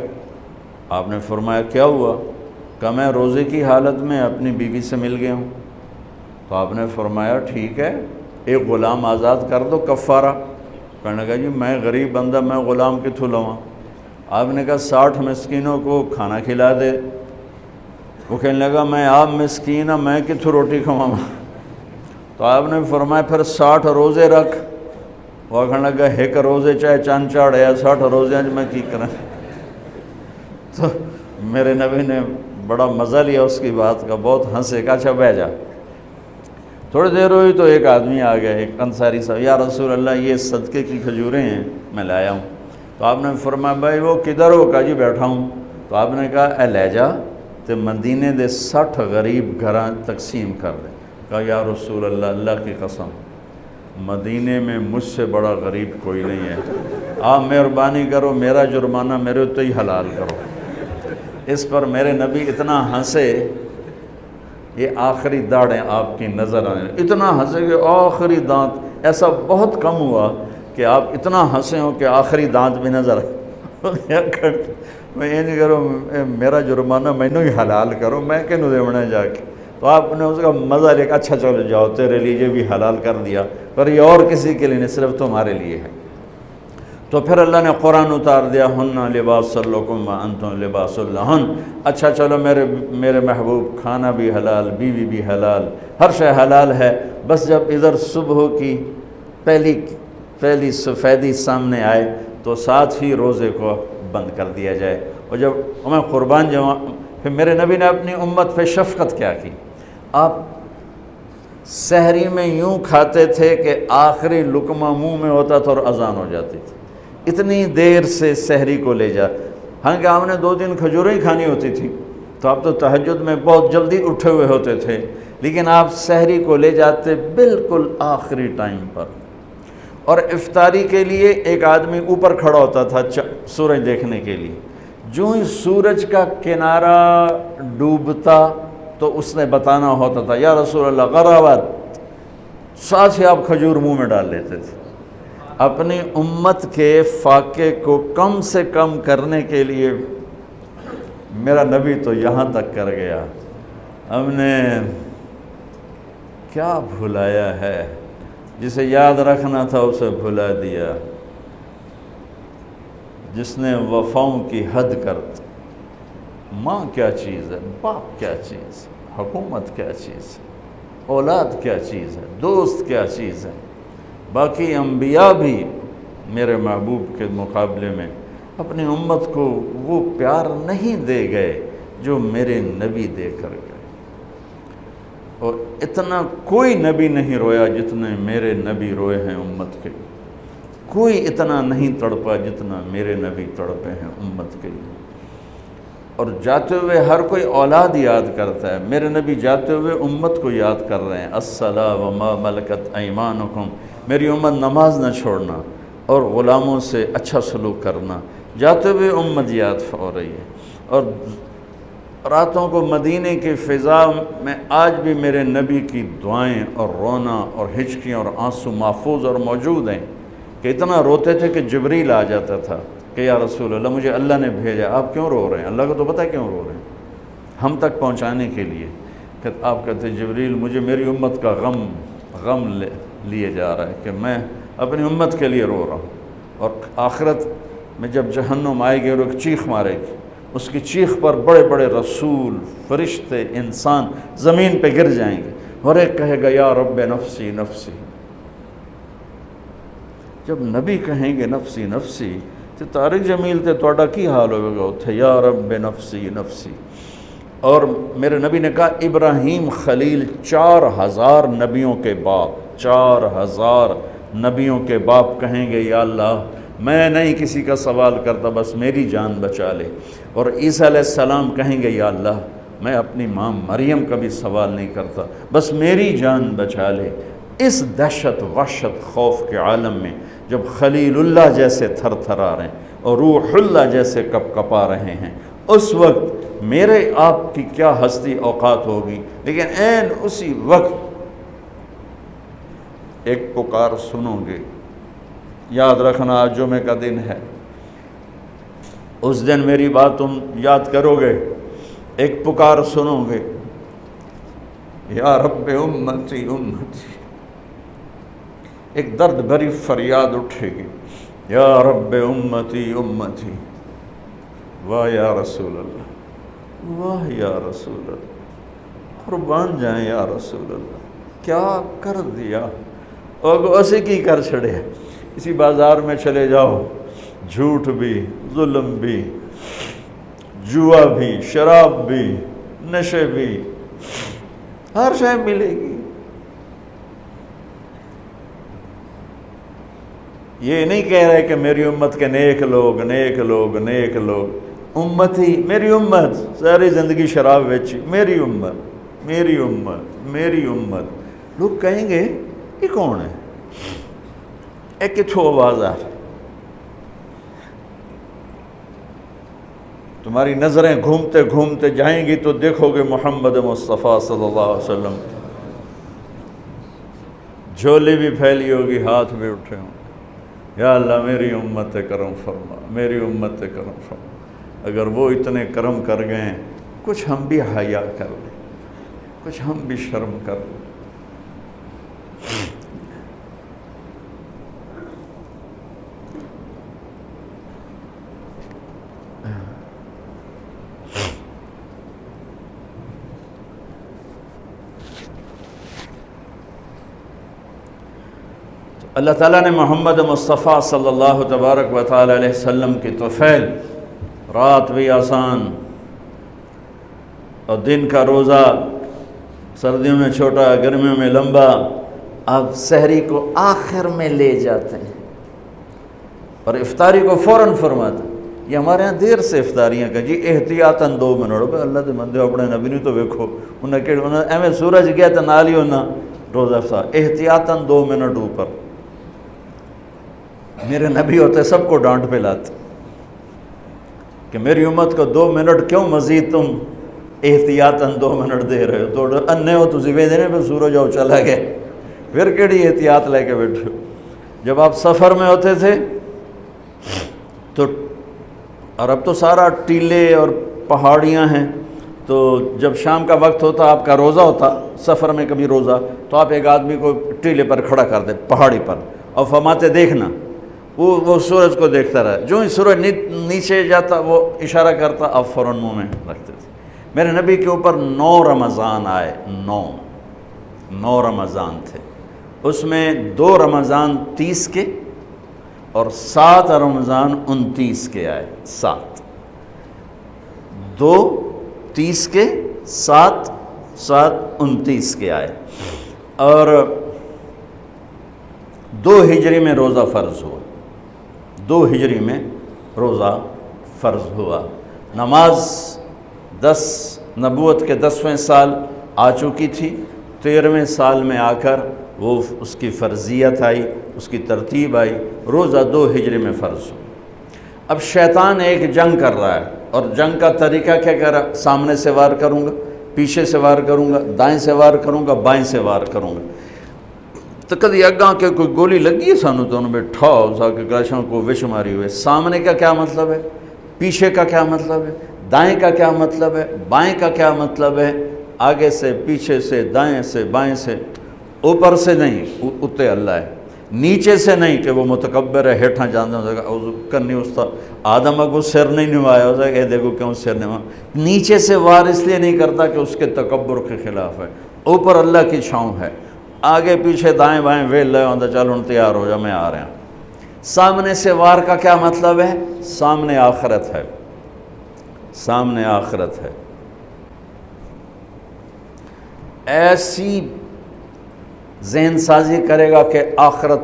آپ نے فرمایا کیا ہوا؟ کہ میں روزے کی حالت میں اپنی بیوی سے مل گیا ہوں۔ تو آپ نے فرمایا ٹھیک ہے، ایک غلام آزاد کر دو کفارہ۔ کہنے لگا جی میں غریب بندہ، میں غلام کتھوں لواں؟ آپ نے کہا 60 مسکینوں کو کھانا کھلا دے۔ وہ کہنے لگا میں آپ مسکین ہوں، میں کتھوں روٹی کھواؤں؟ تو آپ نے فرمایا پھر 60 روزے رکھ۔ وہ کہنے لگا ایک روزے چاہے چند چاڑے 60 روزے میں کی کریں؟ تو میرے نبی نے بڑا مزہ لیا اس کی بات کا، بہت ہنسے، کہا اچھا بہ جا۔ تھوڑی دیر ہوئی تو ایک آدمی آ گیا، ایک انصاری صاحب، یا رسول اللہ یہ صدقے کی کھجوریں ہیں میں لایا ہوں۔ تو آپ نے فرمایا بھائی وہ کدھر ہو؟ کہا جی بیٹھا ہوں۔ تو آپ نے کہا اے لے جا تے مدینے دے 60 غریب گھراں تقسیم کر دے۔ کہا یا رسول اللہ، اللہ کی قسم مدینے میں مجھ سے بڑا غریب کوئی نہیں ہے، آپ مہربانی کرو میرا جرمانہ میرے تو ہی حلال کرو۔ اس پر میرے نبی اتنا ہنسے، یہ آخری داڑیں آپ کی نظر آنے، اتنا ہنسے کہ آخری دانت، ایسا بہت کم ہوا کہ آپ اتنا ہنسے ہو کہ آخری دانت بھی نظر آئے۔ میں یہ نہیں کروں میرا جرمانہ مینوں ہی حلال کرو، میں کینوں دیونا جا کے۔ تو آپ نے اس کا مزہ لے کے اچھا چلو جاؤ تیرے لیے بھی حلال کر دیا، پر یہ اور کسی کے لیے نہیں، صرف تمہارے لیے ہے۔ تو پھر اللہ نے قرآن اتار دیا، ہن لباس لکم وانتم لباس لہن۔ اچھا چلو میرے محبوب، کھانا بھی حلال، بیوی بھی حلال، ہر شے حلال ہے، بس جب ادھر صبح کی پہلی سفیدی سامنے آئے تو ساتھ ہی روزے کو بند کر دیا جائے۔ اور جب میں قربان جاؤں، پھر میرے نبی نے اپنی امت پہ شفقت کیا کی، آپ سحری میں یوں کھاتے تھے کہ آخری لقمہ منہ میں ہوتا تھا اور اذان ہو جاتی تھی، اتنی دیر سے سحری کو لے جا۔ ہاں آپ نے 2 دن کھجوریں ہی کھانی ہوتی تھی، تو آپ تو تہجد میں بہت جلدی اٹھے ہوئے ہوتے تھے، لیکن آپ سحری کو لے جاتے بالکل آخری ٹائم پر۔ اور افطاری کے لیے ایک آدمی اوپر کھڑا ہوتا تھا سورج دیکھنے کے لیے، جو ہی سورج کا کنارہ ڈوبتا تو اس نے بتانا ہوتا تھا یا رسول اللہ غرابت، ساتھ ہی آپ کھجور منہ میں ڈال لیتے تھے۔ اپنی امت کے فاقے کو کم سے کم کرنے کے لیے میرا نبی تو یہاں تک کر گیا، ہم نے کیا بھلایا ہے، جسے یاد رکھنا تھا اسے بھلا دیا، جس نے وفاؤں کی حد کر دی۔ ماں کیا چیز ہے، باپ کیا چیز ہے، حکومت کیا چیز ہے، اولاد کیا چیز ہے، دوست کیا چیز ہے۔ باقی انبیاء بھی میرے محبوب کے مقابلے میں اپنی امت کو وہ پیار نہیں دے گئے جو میرے نبی دے کر گئے، اور اتنا کوئی نبی نہیں رویا جتنے میرے نبی روئے ہیں امت کے، کوئی اتنا نہیں تڑپا جتنا میرے نبی تڑپے ہیں امت کے لیے۔ اور جاتے ہوئے ہر کوئی اولاد یاد کرتا ہے، میرے نبی جاتے ہوئے امت کو یاد کر رہے ہیں، الصلاۃ وما ملکت ایمانکم، میری امت نماز نہ چھوڑنا اور غلاموں سے اچھا سلوک کرنا، جاتے ہوئے امت یاد ہو رہی ہے۔ اور راتوں کو مدینے کی فضا میں آج بھی میرے نبی کی دعائیں اور رونا اور ہچکیاں اور آنسو محفوظ اور موجود ہیں، کہ اتنا روتے تھے کہ جبریل آ جاتا تھا کہ یا رسول اللہ مجھے اللہ نے بھیجا، آپ کیوں رو رہے ہیں؟ اللہ کو تو پتہ ہے کیوں رو رہے ہیں، ہم تک پہنچانے کے لیے۔ کہ آپ کہتے جبریل مجھے میری امت کا غم لیے جا رہا ہے کہ میں اپنی امت کے لیے رو رہا ہوں، اور آخرت میں جب جہنم آئے گی اور ایک چیخ مارے گی، اس کی چیخ پر بڑے بڑے رسول، فرشتے، انسان زمین پہ گر جائیں گے، اور ایک کہے گا یا رب نفسی نفسی، جب نبی کہیں گے نفسی نفسی تو طارق جمیل تے تہاڈا کی حال ہوئے گا اتھے، یا رب نفسی نفسی۔ اور میرے نبی نے کہا ابراہیم خلیل 4000 نبیوں کے باپ، 4000 نبیوں کے باپ کہیں گے یا اللہ میں نہیں کسی کا سوال کرتا، بس میری جان بچا لے۔ اور عیسیٰ علیہ السلام کہیں گے یا اللہ میں اپنی ماں مریم کا بھی سوال نہیں کرتا، بس میری جان بچا لے۔ اس دہشت وحشت خوف کے عالم میں جب خلیل اللہ جیسے تھر تھرا رہے ہیں اور روح اللہ جیسے کپ کپا رہے ہیں، اس وقت میرے آپ کی کیا ہستی اوقات ہوگی۔ لیکن عین اسی وقت ایک پکار سنو گے، یاد رکھنا آج جمعے کا دن ہے، اس دن میری بات تم یاد کرو گے، ایک پکار سنو گے، یا رب امتی امتی، ایک درد بھری فریاد اٹھے گی، یا رب امتی امتی، واہ یا رسول اللہ، واہ یا رسول اللہ، قربان جائیں یا رسول اللہ، کیا کر دیا، اور اسے کی کر چھڑے۔ اسی بازار میں چلے جاؤ، جھوٹ بھی، ظلم بھی، جوا بھی، شراب بھی، نشے بھی، ہر شے ملے گی۔ یہ نہیں کہہ رہے کہ میری امت کے نیک لوگ نیک لوگ نیک لوگ، امت ہی میری امت ساری زندگی شراب بیچی، میری امت میری امت میری امت۔ لوگ کہیں گے یہ کون ہے، ایک کتھوں آواز آ رہی، تمہاری نظریں گھومتے گھومتے جائیں گی تو دیکھو گے محمد مصطفیٰ صلی اللہ علیہ وسلم، جھولی بھی پھیلی ہوگی، ہاتھ بھی اٹھے ہوں، یا اللہ میری امت کرم فرما، میری امت کرم فرما۔ اگر وہ اتنے کرم کر گئے ہیں، کچھ ہم بھی حیا کر لیں، کچھ ہم بھی شرم کر لیں۔ اللہ تعالیٰ نے محمد مصطفیٰ صلی اللہ تبارک و تعالیٰ علیہ وسلم کی طفیل، رات بھی آسان اور دن کا روزہ، سردیوں میں چھوٹا گرمیوں میں لمبا، آپ سحری کو آخر میں لے جاتے ہیں اور افطاری کو فوراً فرماتے ہیں۔ یہ ہمارے ہاں دیر سے افطاریاں کہ جی احتیاطاً 2 منٹ، اللہ دے بندے اپنے نبی نے تو ویکھو، انہیں ایویں سورج گیا تو نال ہی ہونا روزہ افطار، احتیاطاً 2 منٹ اوپر۔ میرے نبی ہوتے سب کو ڈانٹ پہ لاتے کہ میری امت کو 2 منٹ کیوں مزید تم احتیاطاً 2 منٹ دے رہے ہو، تو انے ہو تسی وے دینے پہ سورج آؤ چلا گئے، پھر کیڑی احتیاط لے کے بیٹھے ہو۔ جب آپ سفر میں ہوتے تھے تو، اور اب تو سارا ٹیلے اور پہاڑیاں ہیں، تو جب شام کا وقت ہوتا آپ کا روزہ ہوتا، سفر میں کبھی روزہ، تو آپ ایک آدمی کو ٹیلے پر کھڑا کر دے پہاڑی پر اور فرماتے دیکھنا، وہ سورج کو دیکھتا رہا، جو ہی سورج نیچے جاتا وہ اشارہ کرتا، آپ فوراً منہ میں رکھتے تھے۔ میرے نبی کے اوپر 9 رمضان آئے، 9 رمضان تھے، اس میں 2 رمضان 30 کے اور 7 رمضان 29 کے آئے، 7 2 30 کے 7 29 کے آئے، اور 2 ہجری میں روزہ فرض ہوا، 2 ہجری میں روزہ فرض ہوا۔ نماز 10 نبوت کے 10ویں سال آ چکی تھی، 13ویں سال میں آ کر وہ اس کی فرضیت آئی، اس کی ترتیب آئی، روزہ 2 ہجری میں فرض ہوا۔ اب شیطان ایک جنگ کر رہا ہے، اور جنگ کا طریقہ کیا کر رہا ہے؟ سامنے سے وار کروں گا، پیچھے سے وار کروں گا، دائیں سے وار کروں گا، بائیں سے وار کروں گا۔ تو کدی اگاں کے کوئی گولی لگی ہے سانو تو انہوں نے ٹھاؤ سا کے گلاشوں کو وش ماری ہوئے۔ سامنے کا کیا مطلب ہے، پیچھے کا کیا مطلب ہے، دائیں کا کیا مطلب ہے، بائیں کا کیا مطلب ہے، آگے سے پیچھے سے دائیں سے بائیں سے، اوپر سے نہیں اتے اللہ ہے، نیچے سے نہیں کہ وہ متکبر ہے ہیٹھاں جاندے ہو جائے کرنی استا آدم اگو سر نہیں نوایا ہو جائے، اے دیکھو کیوں سر نوایا، نیچے سے وار اس لیے نہیں کرتا کہ اس کے تکبر کے خلاف ہے، اوپر اللہ کی چھاؤں ہے، آگے پیچھے دائیں بائیں ویل لے ہوندہ چل ان تیار ہو جا میں آ رہا ہوں۔ سامنے سے وار کا کیا مطلب ہے؟ سامنے آخرت ہے، سامنے آخرت ہے۔ ایسی ذہن سازی کرے گا کہ آخرت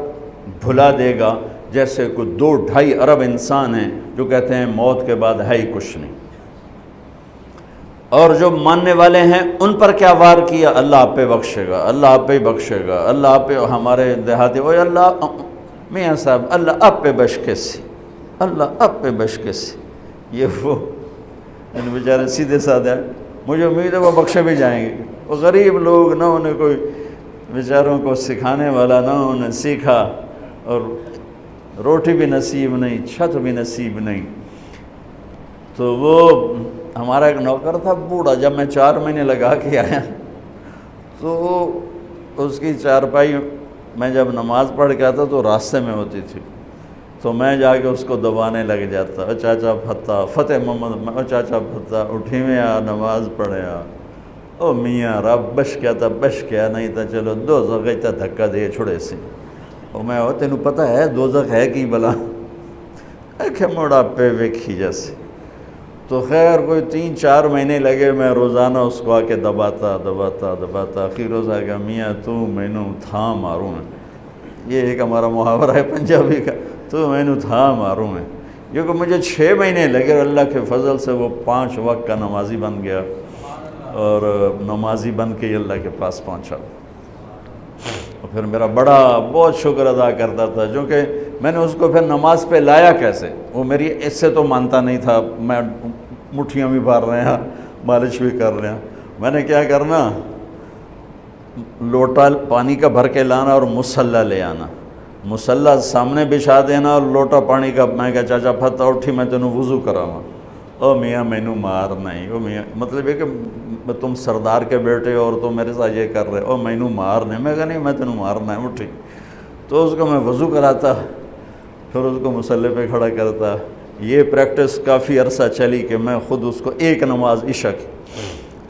بھلا دے گا، جیسے کوئی 2-2.5 ارب انسان ہیں جو کہتے ہیں موت کے بعد ہے ہی کچھ نہیں۔ اور جو ماننے والے ہیں ان پر کیا وار کیا؟ اللہ آپ پہ بخشے گا، اللہ آپ پہ بخشے گا، اللہ آپ پہ، ہمارے دیہاتی وہ اللہ میاں صاحب اللہ آپ پہ بشکے سے، اللہ آپ پہ بشکے سے، یہ وہ بیچارے سیدھے سادھے ہیں، مجھے امید ہے وہ بخشے بھی جائیں گے۔ وہ غریب لوگ، نہ انہیں کوئی بیچاروں کو سکھانے والا، نہ انہیں سیکھا، اور روٹی بھی نصیب نہیں، چھت بھی نصیب نہیں۔ تو وہ ہمارا ایک نوکر تھا بوڑھا، جب میں 4 مہینے لگا کے آیا تو اس کی چارپائی میں جب نماز پڑھ کے آتا تو راستے میں ہوتی تھی، تو میں جا کے اس کو دبانے لگ جاتا، او چاچا پھتا، فتح محمد، او چاچا پھتا، اٹھی میں آ نماز پڑھے آ، او میاں رب بش کیا تھا، بش کیا نہیں تھا، چلو دوزخ تا دھکا دے چھوڑے سے، او میں او تینوں پتہ ہے دوزخ ہے کی بلا، ایک موڑا پہ ویکھی جیسے۔ تو خیر کوئی 3-4 مہینے لگے، میں روزانہ اس کو آ کے دباتا، آخر روز آ گیا، میاں تو مینوں تھا ماروں میں، یہ ایک ہمارا محاورہ ہے پنجابی کا، تو مینوں تھا ماروں میں، کیونکہ مجھے 6 مہینے لگے، اور اللہ کے فضل سے وہ 5 وقت کا نمازی بن گیا، اور نمازی بن کے اللہ کے پاس پہنچا۔ اور پھر میرا بہت شکر ادا کرتا تھا، کیونکہ میں نے اس کو پھر نماز پہ لایا کیسے، وہ میری اس سے تو مانتا نہیں تھا، میں مٹھیاں بھی بھر رہے ہیں، مالش بھی کر رہے ہیں، میں نے کیا کرنا، لوٹا پانی کا بھر کے لانا اور مصلی لے آنا، مصلی سامنے بچھا دینا اور لوٹا پانی کا، میں کہا چاچا پھتا اٹھی میں تینوں وضو کراواں، او میاں مینوں مار نہیں، او میاں مطلب یہ کہ تم سردار کے بیٹے ہو اور تم میرے ساتھ یہ کر رہے، او مینوں مار نہیں، میں کہا نہیں میں تینوں مارنا ہے، اٹھی، تو اس کو میں وضو کراتا، پھر اس کو مصلی پہ کھڑا کرتا۔ یہ پریکٹس کافی عرصہ چلی کہ میں خود اس کو ایک نماز عشاء کی،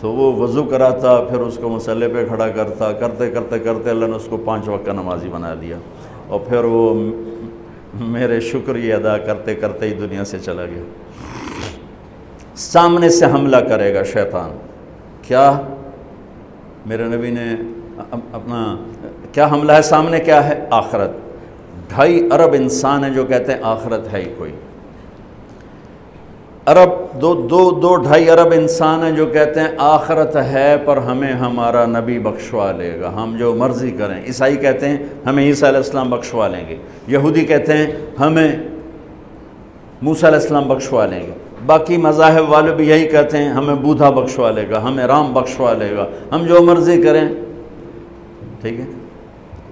تو وہ وضو کراتا، پھر اس کو مصلی پہ کھڑا کرتا، کرتے اللہ نے اس کو 5 وقت کا نمازی بنا دیا، اور پھر وہ میرے شکریہ ادا کرتے کرتے ہی دنیا سے چلا گیا۔ سامنے سے حملہ کرے گا شیطان، کیا میرے نبی نے اپنا کیا حملہ ہے؟ سامنے کیا ہے؟ آخرت۔ 2.5 ارب انسان ہیں جو کہتے ہیں آخرت ہے ہی کوئی، دو 2.5 ارب انسان ہیں جو کہتے ہیں آخرت ہے پر ہمیں ہمارا نبی بخشوا لے گا، ہم جو مرضی کریں۔ عیسائی کہتے ہیں ہمیں عیسیٰ علیہ السلام بخشوا لیں گے، یہودی کہتے ہیں ہمیں موسیٰ علیہ السلام بخشوا لیں گے، باقی مذاہب والے بھی یہی کہتے ہیں ہمیں بودھا بخشوا لے گا، ہمیں رام بخشوا لے گا، ہم جو مرضی کریں، ٹھیک ہے۔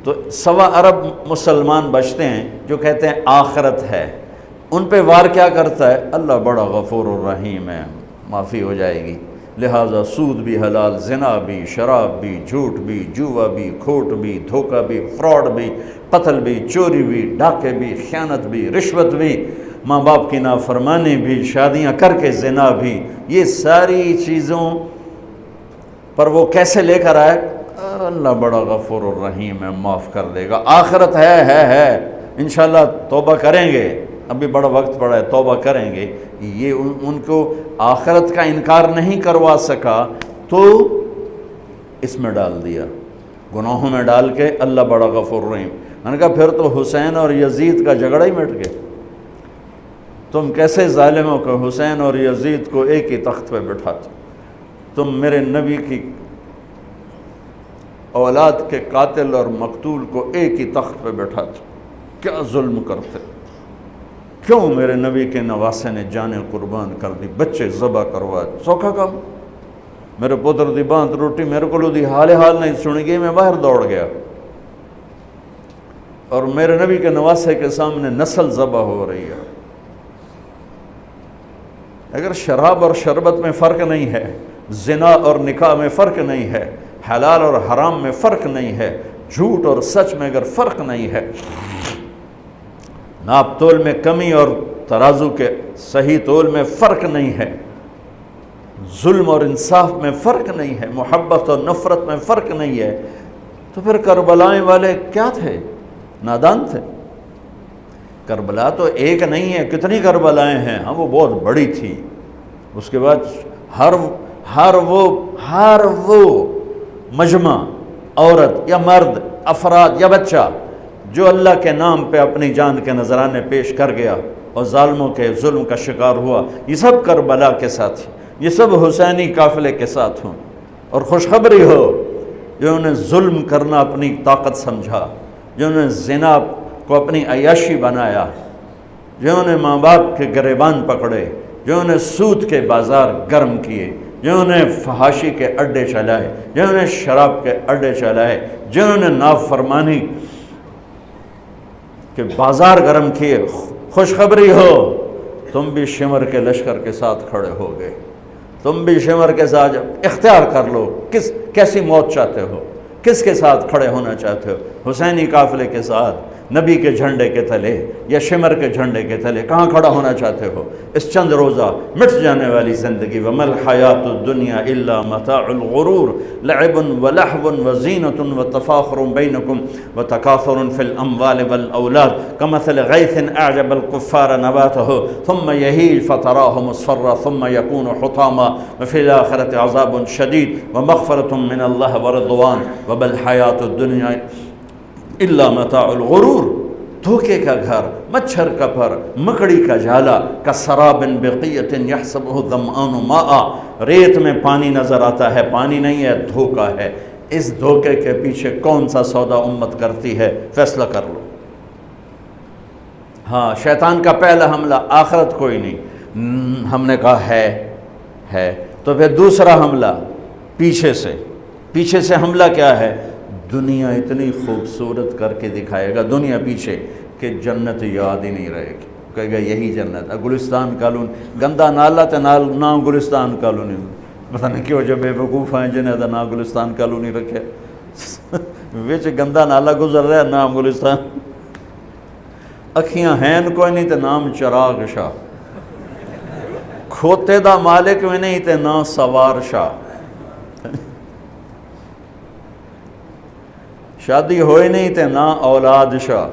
تو 1.25 ارب مسلمان بچتے ہیں جو کہتے ہیں آخرت ہے، ان پہ وار کیا کرتا ہے؟ اللہ بڑا غفور الرحیم ہے، معافی ہو جائے گی، لہٰذا سود بھی حلال، زنا بھی، شراب بھی، جھوٹ بھی، جوا بھی، کھوٹ بھی، دھوکہ بھی، فراڈ بھی، قتل بھی، چوری بھی، ڈاکے بھی، خیانت بھی، رشوت بھی، ماں باپ کی نافرمانی بھی، شادیاں کر کے زنا بھی، یہ ساری چیزوں پر وہ کیسے لے کر آئے؟ اللہ بڑا غفور الرحیم ہے، معاف کر دے گا، آخرت ہے انشاءاللہ توبہ کریں گے، ابھی بڑا وقت پڑا ہے، توبہ کریں گے۔ یہ ان کو آخرت کا انکار نہیں کروا سکا تو اس میں ڈال دیا، گناہوں میں ڈال کے اللہ بڑا غفور الرحیم۔ میں نے کہا پھر تو حسین اور یزید کا جھگڑا ہی مٹ گیا، تم کیسے ظالم ہو کہ حسین اور یزید کو ایک ہی تخت پہ بٹھاتے، تم میرے نبی کی اولاد کے قاتل اور مقتول کو ایک ہی تخت پہ بٹھاتے، کیا ظلم کرتے، کیوں میرے نبی کے نواسے نے جانیں قربان کر دی، بچے ذبح کروا، سوکھا کام، میرے پتر دی بانت روٹی میرے کو دی حال نہیں سن گئی، میں باہر دوڑ گیا، اور میرے نبی کے نواسے کے سامنے نسل ذبح ہو رہی ہے۔ اگر شراب اور شربت میں فرق نہیں ہے، زنا اور نکاح میں فرق نہیں ہے، حلال اور حرام میں فرق نہیں ہے، جھوٹ اور سچ میں اگر فرق نہیں ہے، ناپ تول میں کمی اور ترازو کے صحیح تول میں فرق نہیں ہے، ظلم اور انصاف میں فرق نہیں ہے، محبت اور نفرت میں فرق نہیں ہے، تو پھر کربلائیں والے کیا تھے؟ نادان تھے۔ کربلا تو ایک نہیں ہے، کتنی کربلائیں ہیں، ہاں وہ بہت بڑی تھی۔ اس کے بعد ہر وہ مجمع، عورت یا مرد، افراد یا بچہ جو اللہ کے نام پہ اپنی جان کے نذرانے پیش کر گیا اور ظالموں کے ظلم کا شکار ہوا، یہ سب کربلا کے ساتھ ہیں، یہ سب حسینی قافلے کے ساتھ ہوں۔ اور خوشخبری ہو جنہوں نے ظلم کرنا اپنی طاقت سمجھا، جنہوں نے زنا کو اپنی عیاشی بنایا، جنہوں نے ماں باپ کے گریبان پکڑے، جنہوں نے سود کے بازار گرم کیے، جنہوں نے فحاشی کے اڈے چلائے، جنہوں نے شراب کے اڈے چلائے، جنہوں نے نافرمانی کے بازار گرم کیے، خوشخبری ہو تم بھی شمر کے لشکر کے ساتھ کھڑے ہو گئے۔ تم بھی شمر کے ساتھ اختیار کر لو، کیسی موت چاہتے ہو، کس کے ساتھ کھڑے ہونا چاہتے ہو، حسینی قافلے کے ساتھ، نبی کے جھنڈے کے تلے یا شمر کے جھنڈے کے تلے، کہاں کھڑا ہونا چاہتے ہو؟ اس چند روزہ مٹ جانے والی زندگی، وَمَا الْحَيَاةُ الدُّنْيَا إِلَّا مَتَاعُ الْغُرُورِ لَعِبٌ وَلَهْوٌ وَزِينَةٌ وَتَفَاخُرٌ بَيْنَكُمْ وَتَكَاثُرٌ فِي الْأَمْوَالِ وَالْأَوْلَادِ كَمَثَلِ غَيْثٍ أَعْجَبَ الْكُفَّارَ نَبَاتُهُ ثُمَّ يَهِيجُ فَتَرَاهُ مُصْفَرًّا ثُمَّ يَكُونُ حُطَامًا وَفِي الْآخِرَةِ عَذَابٌ شَدِيدٌ وَمَغْفِرَةٌ مِّنَ اللَّهِ وَرِضْوَانٌ وَمَا الْحَيَاةُ الدُّنْيَا إِلَّا مَتَاعُ الْغُرُورِ۔ دھوکے کا گھر، مچھر کا پر، مکڑی کا جالا، کسراب بقیۃ یحسبہ الظمآن ماء، ریت میں پانی نظر آتا ہے، پانی نہیں ہے، دھوکا ہے۔ اس دھوکے کے پیچھے کون سا سودا امت کرتی ہے، فیصلہ کر لو۔ ہاں، شیطان کا پہلا حملہ آخرت کوئی نہیں، ہم نے کہا ہے، تو پھر دوسرا حملہ پیچھے سے حملہ کیا ہے؟ دنیا اتنی خوبصورت کر کے دکھائے گا، دنیا پیچھے، کہ جنت یاد ہی نہیں رہے گی، کہے گا یہی جنت ہے۔ گلستان کالونی، گندا نالا تے نام گلستان کالونی، پتہ نہیں کیوں جو بے وقوف ہیں جنہیں دا نام گلستان کالونی رکھے، وچ گندا نالا گزر رہا ہے، نام گلستان، اکھیاں ہیں کوئی نہیں تے نام چراغ شاہ، کھوتے دا مالک میں نہیں تے نام سوار شاہ، شادی ہوئی نہیں تے نا اولاد شاہ۔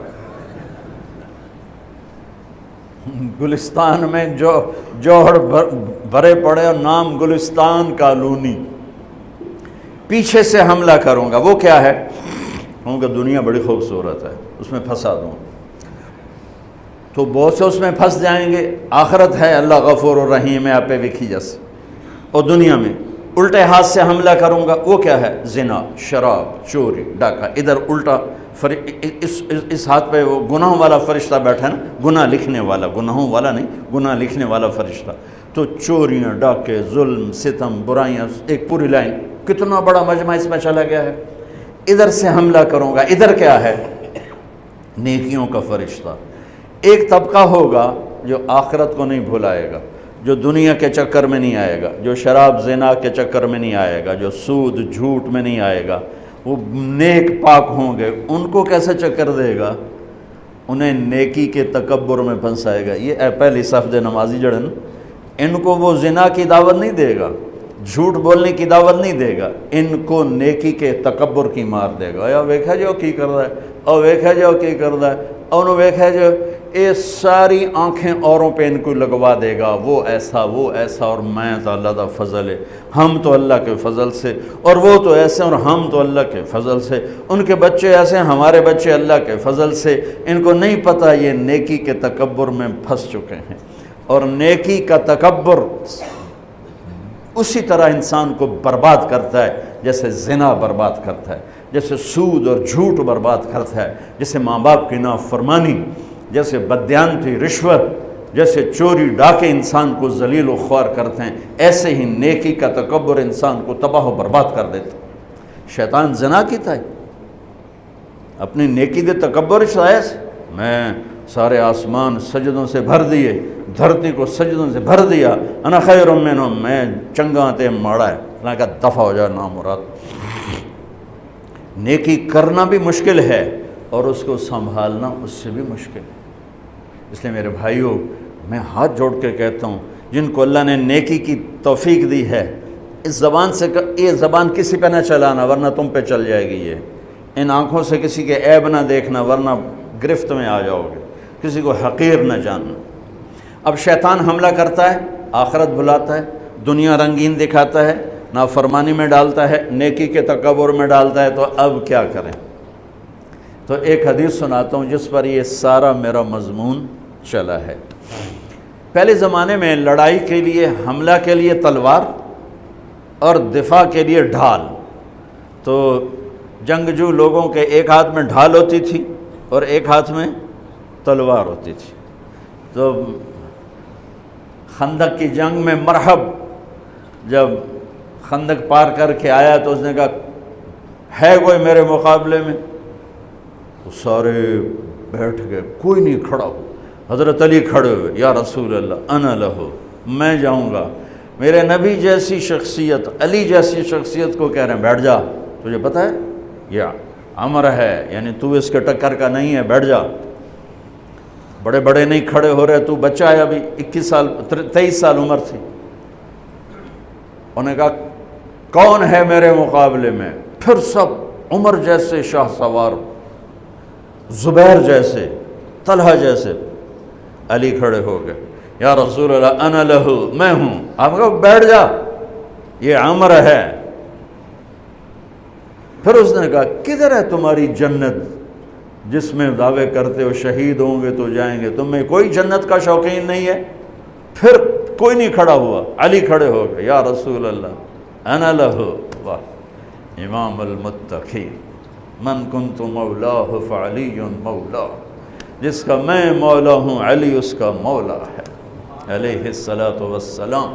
گلستان میں جوہر بھرے پڑے اور نام گلستان کالونی۔ پیچھے سے حملہ کروں گا، وہ کیا ہے؟ کہوں گا دنیا بڑی خوبصورت ہے، اس میں پھنسا دوں، تو بہت سے اس میں پھنس جائیں گے۔ آخرت ہے، اللہ غفور الرحیم ہے، آپ پہ وکھی جس، اور دنیا میں الٹے ہاتھ سے حملہ کروں گا، وہ کیا ہے؟ زنا، شراب، چوری، ڈاکہ۔ ادھر الٹا اس ہاتھ پہ وہ گناہوں والا فرشتہ بیٹھا ہے نا، گناہ لکھنے والا، گناہوں والا نہیں، گناہ لکھنے والا فرشتہ، تو چوریاں، ڈاکے، ظلم، ستم، برائیاں، ایک پوری لائن، کتنا بڑا مجمع اس میں چلا گیا ہے۔ ادھر سے حملہ کروں گا، ادھر کیا ہے؟ نیکیوں کا فرشتہ۔ ایک طبقہ ہوگا جو آخرت کو نہیں بھلائے گا، جو دنیا کے چکر میں نہیں آئے گا، جو شراب زنا کے چکر میں نہیں آئے گا، جو سود جھوٹ میں نہیں آئے گا، وہ نیک پاک ہوں گے۔ ان کو کیسے چکر دے گا؟ انہیں نیکی کے تکبر میں پھنسائے گا۔ یہ پہلی صف دے نمازی جڑن، ان کو وہ زنا کی دعوت نہیں دے گا، جھوٹ بولنے کی دعوت نہیں دے گا، ان کو نیکی کے تکبر کی مار دے گا۔ یا ویکھا جو کی کر رہا ہے، اور ویکھا جو کی کر رہا ہے، اور انہوں ویکھا جو یہ ساری آنکھیں اوروں پہ ان کو لگوا دے گا، وہ ایسا، اور میں تو اللہ دا فضل ہے، ہم تو اللہ کے فضل سے، اور وہ تو ایسے، اور ہم تو اللہ کے فضل سے، ان کے بچے ایسے، ہمارے بچے اللہ کے فضل سے۔ ان کو نہیں پتہ یہ نیکی کے تکبر میں پھنس چکے ہیں، اور نیکی کا تکبر اسی طرح انسان کو برباد کرتا ہے جیسے زنا برباد کرتا ہے، جیسے سود اور جھوٹ برباد کرتا ہے، جیسے ماں باپ کی نافرمانی، جیسے بددیانتی، رشوت، جیسے چوری ڈاکے انسان کو ذلیل و خوار کرتے ہیں، ایسے ہی نیکی کا تکبر انسان کو تباہ و برباد کر دیتا ہے۔ شیطان زنا کیتا ہے، اپنی نیکی دے تکبر شایس میں سارے آسمان سجدوں سے بھر دیے، دھرتی کو سجدوں سے بھر دیا، انا خیر منہم، میں چنگا تے ماڑا ہے، اللہ کا دفع ہو جائے نامراد۔ نیکی کرنا بھی مشکل ہے اور اس کو سنبھالنا اس سے بھی مشکل ہے۔ اس لیے میرے بھائیوں، میں ہاتھ جوڑ کے کہتا ہوں، جن کو اللہ نے نیکی کی توفیق دی ہے، اس زبان سے یہ زبان کسی پہ نہ چلانا ورنہ تم پہ چل جائے گی، یہ ان آنکھوں سے کسی کے عیب نہ دیکھنا ورنہ گرفت میں آ جاؤ گے، کسی کو حقیر نہ جاننا۔ اب شیطان حملہ کرتا ہے، آخرت بلاتا ہے، دنیا رنگین دکھاتا ہے، نافرمانی میں ڈالتا ہے، نیکی کے تکبر میں ڈالتا ہے، تو اب کیا کریں؟ تو ایک حدیث سناتا ہوں جس پر یہ سارا میرا مضمون چلا ہے۔ پہلے زمانے میں لڑائی کے لیے، حملہ کے لیے تلوار اور دفاع کے لیے ڈھال، تو جنگجو لوگوں کے ایک ہاتھ میں ڈھال ہوتی تھی اور ایک ہاتھ میں تلوار ہوتی تھی۔ تو خندق کی جنگ میں مرحب جب خندق پار کر کے آیا تو اس نے کہا ہے کوئی میرے مقابلے میں؟ تو سارے بیٹھ گئے، کوئی نہیں کھڑا ہو۔ حضرت علی کھڑے ہوئے، یا رسول اللہ انا لہو، میں جاؤں گا۔ میرے نبی جیسی شخصیت، علی جیسی شخصیت کو کہہ رہے ہیں بیٹھ جا، تجھے پتہ ہے یہ امر ہے، یعنی تو اس کے ٹکر کا نہیں ہے، بیٹھ جا۔ بڑے بڑے نہیں کھڑے ہو رہے، تو بچہ ہے، ابھی 21 سال 23 سال عمر تھی۔ انہوں نے کہا کون ہے میرے مقابلے میں؟ پھر سب عمر جیسے شاہ سوار، زبیر جیسے، طلحہ جیسے۔ علی کھڑے ہو گئے، یا رسول اللہ انا لہو، میں ہوں۔ آپ کہا بیٹھ جا، یہ عمر ہے۔ پھر اس نے کہا کدھر ہے تمہاری جنت جس میں دعوے کرتے ہو شہید ہوں گے تو جائیں گے، تمہیں کوئی جنت کا شوقین نہیں ہے؟ پھر کوئی نہیں کھڑا ہوا، علی کھڑے ہو گئے، یا رسول اللہ انا لہو۔ واہ، امام المتقین، من کنت مولاہ فعلی مولا، جس کا میں مولا ہوں علی اس کا مولا ہے علیہ الصلاۃ والسلام۔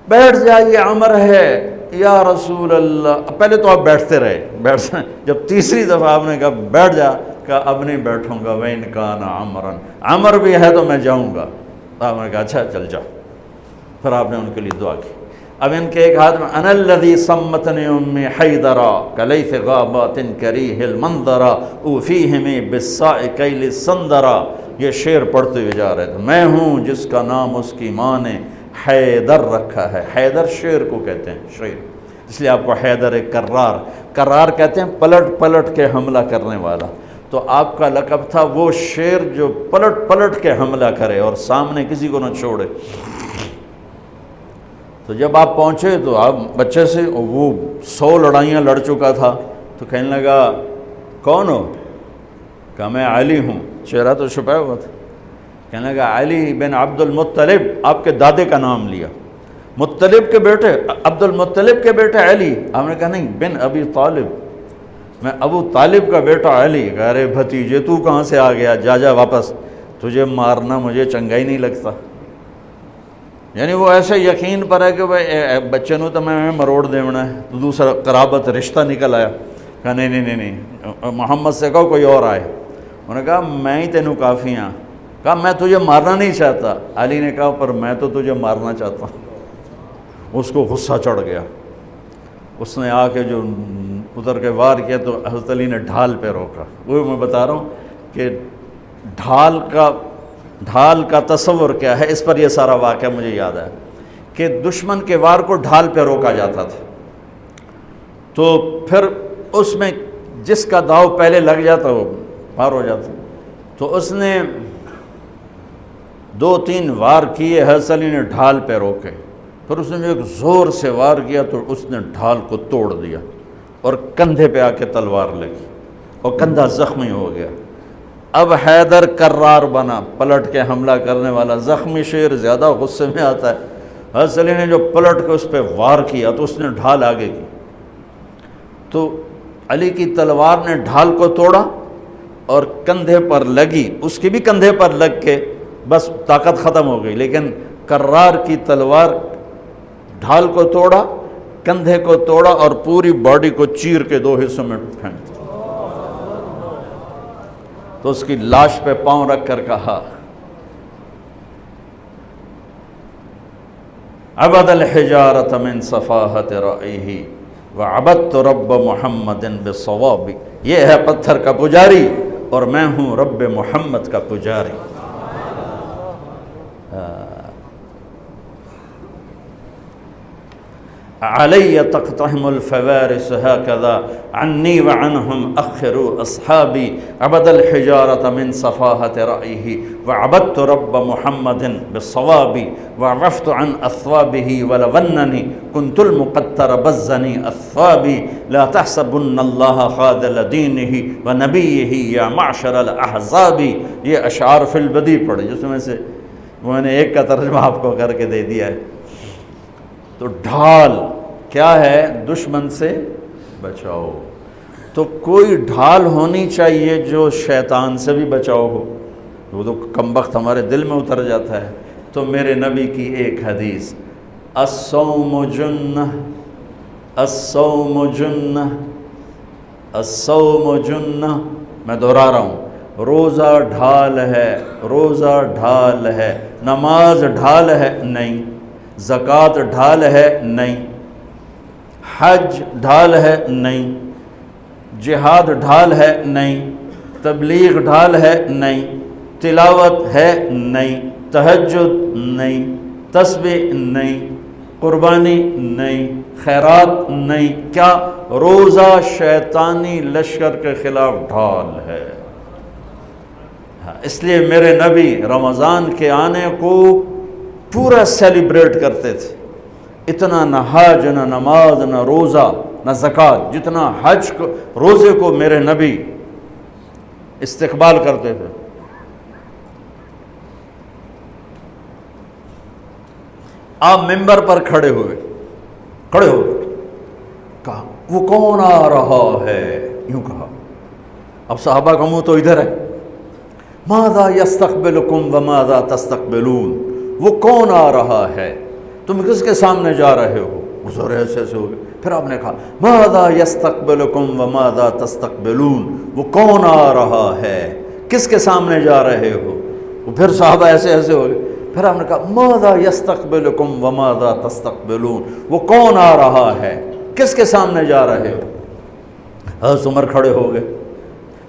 بیٹھ جائیے، عمر ہے یا رسول اللہ۔ پہلے تو آپ بیٹھتے رہے، جب تیسری دفعہ آپ نے کہا بیٹھ جا، کہا اب نہیں بیٹھوں گا، وَإِنْ كَانَ عَمْرًا، عمر بھی ہے تو میں جاؤں گا۔ آپ نے کہا اچھا چل جاؤ۔ پھر آپ نے ان کے لیے دعا کی۔ اب ان کے ایک ہاتھ میں انا الذی صمتنی امی حیدرا کلیث غابات کریہ المنظرا اوفیہمی بالساء کیل السندرا، یہ شعر پڑھتے ہوئے جا رہے تھے۔ میں ہوں جس کا نام اس کی ماں نے حیدر رکھا ہے۔ حیدر شعر کو کہتے ہیں، شعر، اس لیے آپ کو حیدر کرار، کرار کہتے ہیں پلٹ پلٹ کے حملہ کرنے والا۔ تو آپ کا لقب تھا وہ شعر جو پلٹ پلٹ کے حملہ کرے اور سامنے کسی کو نہ چھوڑے۔ تو جب آپ پہنچے تو آپ بچے سے، وہ 100 لڑائیاں لڑ چکا تھا، تو کہنے لگا کون ہو؟ کہا میں علی ہوں، چہرہ تو چھپایا ہوا تھا۔ کہنے لگا علی بن عبد المطلب، آپ کے دادے کا نام لیا، مطلب کے بیٹے، عبد المطلب کے بیٹے علی۔ آپ نے کہا نہیں، بن ابی طالب، میں ابو طالب کا بیٹا علی۔ کہہ رہے بھتیجے تو کہاں سے آ گیا، جا جا واپس، تجھے مارنا مجھے چنگا ہی نہیں لگتا۔ یعنی وہ ایسے یقین پر ہے کہ بھائی بچے نو تو میں مروڑ دیونا ہے، تو دوسرا قرابت رشتہ نکل آیا۔ کہا نہیں نہیں نہیں، محمد سے کہو کوئی اور آئے۔ انہوں نے کہا میں ہی تینوں کافی ہاں۔ کہا میں تجھے مارنا نہیں چاہتا۔ علی نے کہا پر میں تو تجھے مارنا چاہتا ہوں۔ اس کو غصہ چڑھ گیا، اس نے آ کے جو ادھر کے وار کیا تو حضرت علی نے ڈھال پہ روکا۔ وہ میں بتا رہا ہوں کہ ڈھال کا تصور کیا ہے، اس پر یہ سارا واقعہ مجھے یاد ہے کہ دشمن کے وار کو ڈھال پہ روکا جاتا تھا، تو پھر اس میں جس کا داؤ پہلے لگ جاتا وہ پار ہو جاتا۔ تو اس نے 2-3 وار کیے، حضرت علی نے ڈھال پہ روکے، پھر اس نے جو ایک زور سے وار کیا تو اس نے ڈھال کو توڑ دیا اور کندھے پہ آ کے تلوار لگی اور کندھا زخمی ہو گیا۔ اب حیدر کرار بنا، پلٹ کے حملہ کرنے والا۔ زخمی شیر زیادہ غصے میں آتا ہے۔ حضرت علی نے جو پلٹ کے اس پہ وار کیا تو اس نے ڈھال آگے کی، تو علی کی تلوار نے ڈھال کو توڑا اور کندھے پر لگی، اس کی بھی کندھے پر لگ کے بس طاقت ختم ہو گئی، لیکن کرار کی تلوار ڈھال کو توڑا، کندھے کو توڑا اور پوری باڈی کو چیر کے 2 حصوں میں پھینک دیا۔ تو اس کی لاش پہ پاؤں رکھ کر کہا عبد الحجارۃ من صفاحت رأیہ وعبدت رب محمد بصواب، یہ ہے پتھر کا پجاری اور میں ہوں رب محمد کا پجاری۔ علی تقتحم الفوارس هكذا عني وعنهم أخروا أصحابي عبد الحجارة من صفاهة رأيه وعبدت رب محمد بالصواب وعفت عن أثوابه ولونني كنت المقتر بزني أثوابي لا تحسبن الله خاذل دينه ونبيه يا معشر الأحزاب. یہ اشعار فی البدی پڑھے جس میں سے میں نے ایک کا ترجمہ آپ کو کر کے دے دیا ہے. تو ڈھال کیا ہے؟ دشمن سے بچاؤ. تو کوئی ڈھال ہونی چاہیے جو شیطان سے بھی بچاؤ ہو. وہ تو کم وقت ہمارے دل میں اتر جاتا ہے. تو میرے نبی کی ایک حدیث، الصوم جنہ الصوم جنہ الصوم جنہ، میں دہرا رہا ہوں، روزہ ڈھال ہے، روزہ ڈھال ہے. نماز ڈھال ہے نہیں، زکوٰۃ ڈھال ہے نہیں، حج ڈھال ہے نہیں، جہاد ڈھال ہے نہیں، تبلیغ ڈھال ہے نہیں، تلاوت ہے نہیں، تہجد نہیں، تسبیح نہیں، قربانی نہیں، خیرات نہیں. کیا؟ روزہ شیطانی لشکر کے خلاف ڈھال ہے. اس لیے میرے نبی رمضان کے آنے کو پورا سیلیبریٹ کرتے تھے. اتنا نہ حج نہ نماز نہ روزہ نہ زکوٰۃ جتنا حج کو روزے کو میرے نبی استقبال کرتے تھے. آپ ممبر پر کھڑے ہو کہا وہ کون آ رہا ہے؟ یوں کہا. اب صحابہ کا منہ تو ادھر ہے. ماذا یستقبلکم وماذا تستقبلون، وہ کون آ رہا ہے، تم کس کے سامنے جا رہے ہو؟ حضور ایسے ہو گئے. پھر آپ نے کہا ماذا یستقبلکم وماذا تستقبلون، وہ کون آ رہا ہے، کس کے سامنے جا رہے ہو؟ پھر صحابہ ایسے ہو گئے. پھر آپ نے کہا ماذا یستقبلکم وماذا تستقبلون، وہ کون آ رہا ہے، کس کے سامنے جا رہے ہو؟ حضرت عمر کھڑے ہو گئے.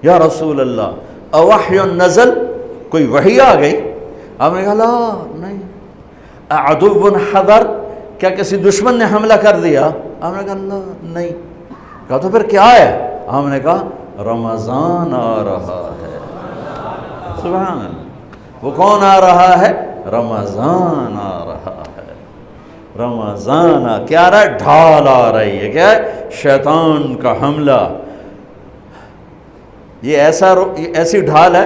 یا رسول اللہ اوحی نزل، کوئی وحی آ گئی؟ آپ نے کہا لا نہیں. عدو حضر، کیا کسی دشمن نے حملہ کر دیا؟ آپ نے کہا لا نہیں. کہا تو پھر کیا ہے؟ آپ نے کہا رمضان آ رہا ہے. سبحان اللہ. وہ کون آ رہا ہے؟ رمضان آ رہا ہے. رمضان کیا آ رہا ہے؟ ڈھال آ رہی ہے. کیا ہے؟ شیطان کا حملہ. یہ ایسی ڈھال ہے،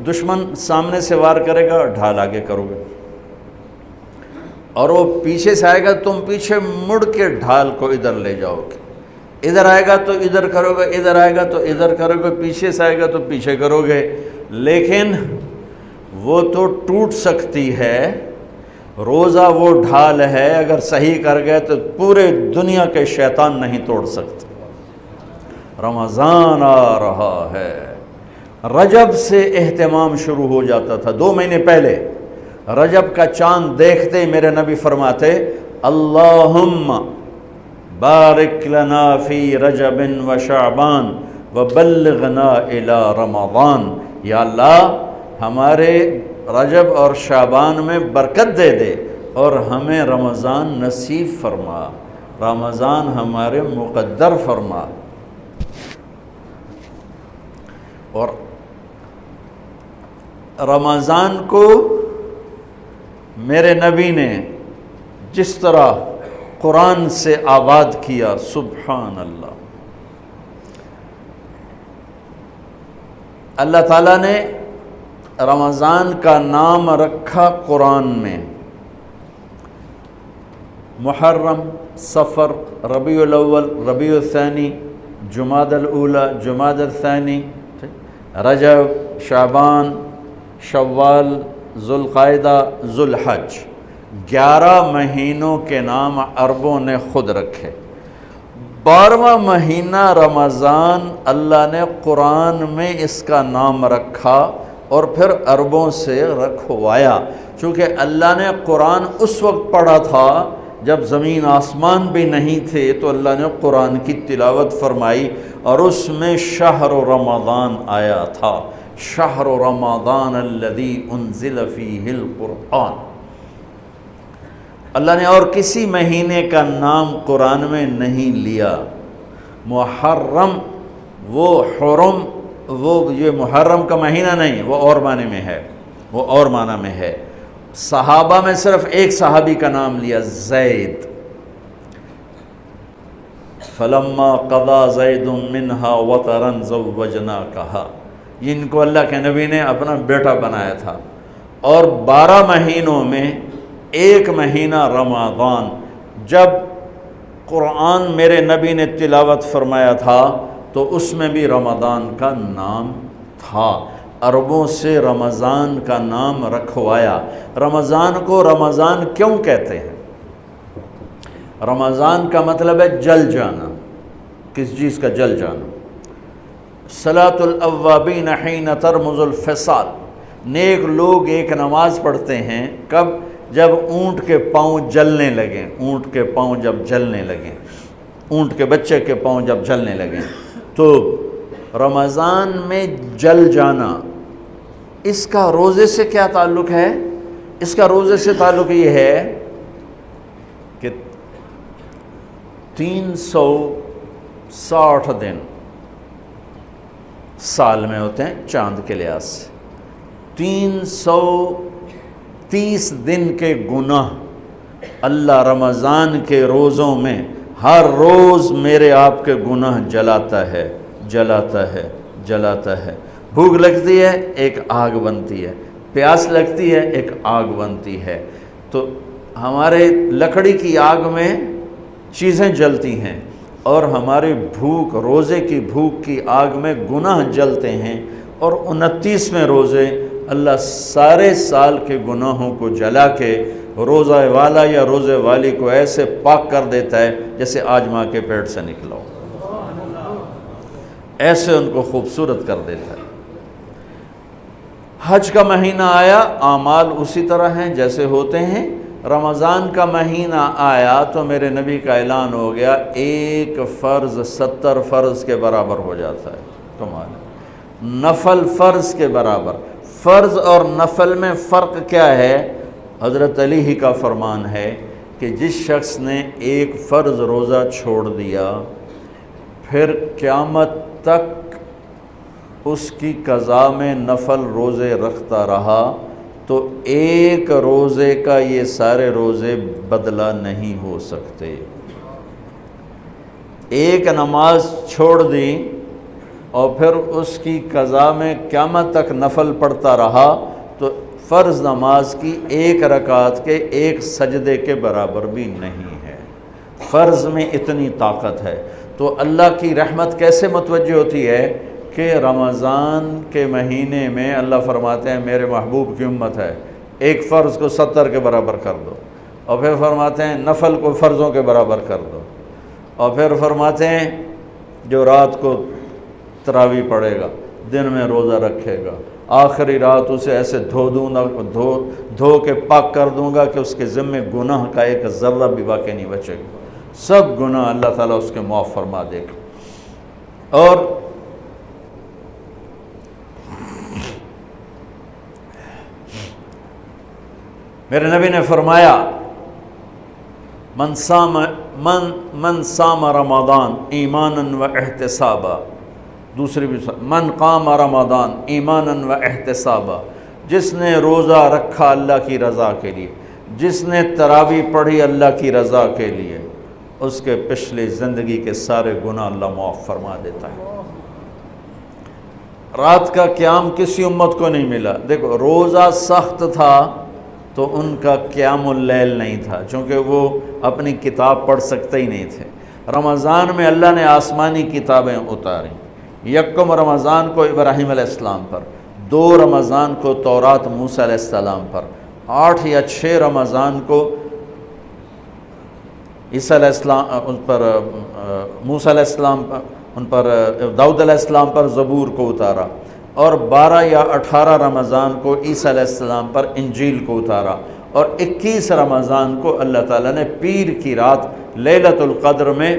دشمن سامنے سے وار کرے گا، ڈھال آگے کرو گے، اور وہ پیچھے سے آئے گا، تم پیچھے مڑ کے ڈھال کو ادھر لے جاؤ گے. ادھر آئے گا تو ادھر کرو گے، ادھر آئے گا تو ادھر کرو گے، پیچھے سے آئے گا تو پیچھے کرو گے. لیکن وہ تو ٹوٹ سکتی ہے. روزہ وہ ڈھال ہے، اگر صحیح کر گئے تو پورے دنیا کے شیطان نہیں توڑ سکتے. رمضان آ رہا ہے. رجب سے اہتمام شروع ہو جاتا تھا. 2 مہینے پہلے رجب کا چاند دیکھتے میرے نبی فرماتے اللہم بارک لنا فی رجب و شعبان وبلغنا الی رمضان. یا اللہ ہمارے رجب اور شعبان میں برکت دے دے اور ہمیں رمضان نصیب فرما، رمضان ہمارے مقدر فرما. اور رمضان کو میرے نبی نے جس طرح قرآن سے آباد کیا، سبحان اللہ. اللہ تعالیٰ نے رمضان کا نام رکھا قرآن میں. محرم، صفر، ربیع الاول، ربیع الثانی، جمادی الاولی، جمادی الثانی، رجب، شعبان، شوال، ذوالقعدہ، ذوالحج. 11 مہینوں کے نام عربوں نے خود رکھے. 12واں مہینہ رمضان اللہ نے قرآن میں اس کا نام رکھا اور پھر عربوں سے رکھوایا. چونکہ اللہ نے قرآن اس وقت پڑھا تھا جب زمین آسمان بھی نہیں تھے، تو اللہ نے قرآن کی تلاوت فرمائی اور اس میں شہر رمضان آیا تھا. شہر رمضان الذی انزل فیہ القرآن. اللہ نے اور کسی مہینے کا نام قرآن میں نہیں لیا۔ محرم وہ حرم، وہ یہ محرم کا مہینہ نہیں، وہ اور معنی میں ہے، وہ اور معنی میں ہے۔ صحابہ میں صرف ایک صحابی کا نام لیا، زید۔ فلما قضا زید منہا وطرا زوجناکہا، جن کو اللہ کے نبی نے اپنا بیٹا بنایا تھا۔ اور 12 مہینوں میں ایک مہینہ رمضان، جب قرآن میرے نبی نے تلاوت فرمایا تھا تو اس میں بھی رمضان کا نام تھا، عربوں سے رمضان کا نام رکھوایا۔ رمضان کو رمضان کیوں کہتے ہیں؟ رمضان کا مطلب ہے جل جانا، کس چیز کا جل جانا؟ صلاۃ الاوابین حین ترمز الفصال، نیک لوگ ایک نماز پڑھتے ہیں کب؟ جب اونٹ کے پاؤں جلنے لگیں، اونٹ کے پاؤں جب جلنے لگیں، اونٹ کے بچے کے پاؤں جب جلنے لگیں، تو رمضان میں جل جانا، اس کا روزے سے کیا تعلق ہے؟ اس کا روزے سے تعلق یہ ہے کہ 360 دن سال میں ہوتے ہیں چاند کے لحاظ سے، 330 دن کے گناہ اللہ رمضان کے روزوں میں ہر روز میرے آپ کے گناہ جلاتا ہے، جلاتا ہے، جلاتا ہے۔ بھوک لگتی ہے ایک آگ بنتی ہے، پیاس لگتی ہے ایک آگ بنتی ہے، تو ہمارے لکڑی کی آگ میں چیزیں جلتی ہیں، اور ہماری بھوک، روزے کی بھوک کی آگ میں گناہ جلتے ہیں، اور 29ویں روزے اللہ سارے سال کے گناہوں کو جلا کے روزہ والا یا روزے والی کو ایسے پاک کر دیتا ہے جیسے آج ماں کے پیٹ سے نکلا ہو، ایسے ان کو خوبصورت کر دیتا ہے۔ حج کا مہینہ آیا، اعمال اسی طرح ہیں جیسے ہوتے ہیں۔ رمضان کا مہینہ آیا تو میرے نبی کا اعلان ہو گیا، ایک فرض 70 فرض کے برابر ہو جاتا ہے، کمال ہے، نفل فرض کے برابر۔ فرض اور نفل میں فرق کیا ہے؟ حضرت علی ہی کا فرمان ہے کہ جس شخص نے ایک فرض روزہ چھوڑ دیا، پھر قیامت تک اس کی قضا میں نفل روزے رکھتا رہا، تو ایک روزے کا یہ سارے روزے بدلہ نہیں ہو سکتے۔ ایک نماز چھوڑ دی اور پھر اس کی قضا میں قیامت تک نفل پڑھتا رہا، تو فرض نماز کی ایک رکعت کے ایک سجدے کے برابر بھی نہیں ہے۔ فرض میں اتنی طاقت ہے، تو اللہ کی رحمت کیسے متوجہ ہوتی ہے کہ رمضان کے مہینے میں اللہ فرماتے ہیں میرے محبوب کی امت ہے، ایک فرض کو 70 کے برابر کر دو، اور پھر فرماتے ہیں نفل کو فرضوں کے برابر کر دو، اور پھر فرماتے ہیں جو رات کو تراویح پڑھے گا، دن میں روزہ رکھے گا، آخری رات اسے ایسے دھو کے پاک کر دوں گا کہ اس کے ذمے گناہ کا ایک ذرہ بھی باقی نہیں بچے گا، سب گناہ اللہ تعالیٰ اس کے معاف فرما دے گا۔ اور میرے نبی نے فرمایا من صام رمضان ایمانا و احتسابا، دوسری بھی من قام رمضان ایمانا و احتسابا، جس نے روزہ رکھا اللہ کی رضا کے لیے، جس نے تراویح پڑھی اللہ کی رضا کے لیے، اس کے پچھلی زندگی کے سارے گناہ اللہ معاف فرما دیتا ہے۔ رات کا قیام کسی امت کو نہیں ملا۔ دیکھو روزہ سخت تھا تو ان کا قیام اللیل نہیں تھا، چونکہ وہ اپنی کتاب پڑھ سکتے ہی نہیں تھے۔ رمضان میں اللہ نے آسمانی کتابیں اتاری، یکم رمضان کو ابراہیم علیہ السلام پر، 2 رمضان کو تورات موسیٰ علیہ السلام پر، 8 یا 6 رمضان کو عیسیٰ علیہ السلام ان پر، موسیٰ علیہ السلام ان پر، داؤد علیہ السلام پر زبور کو اتارا، اور 12 یا 18 رمضان کو عیسیٰ علیہ السلام پر انجیل کو اتارا، اور 21 رمضان کو اللہ تعالیٰ نے پیر کی رات لیلۃ القدر میں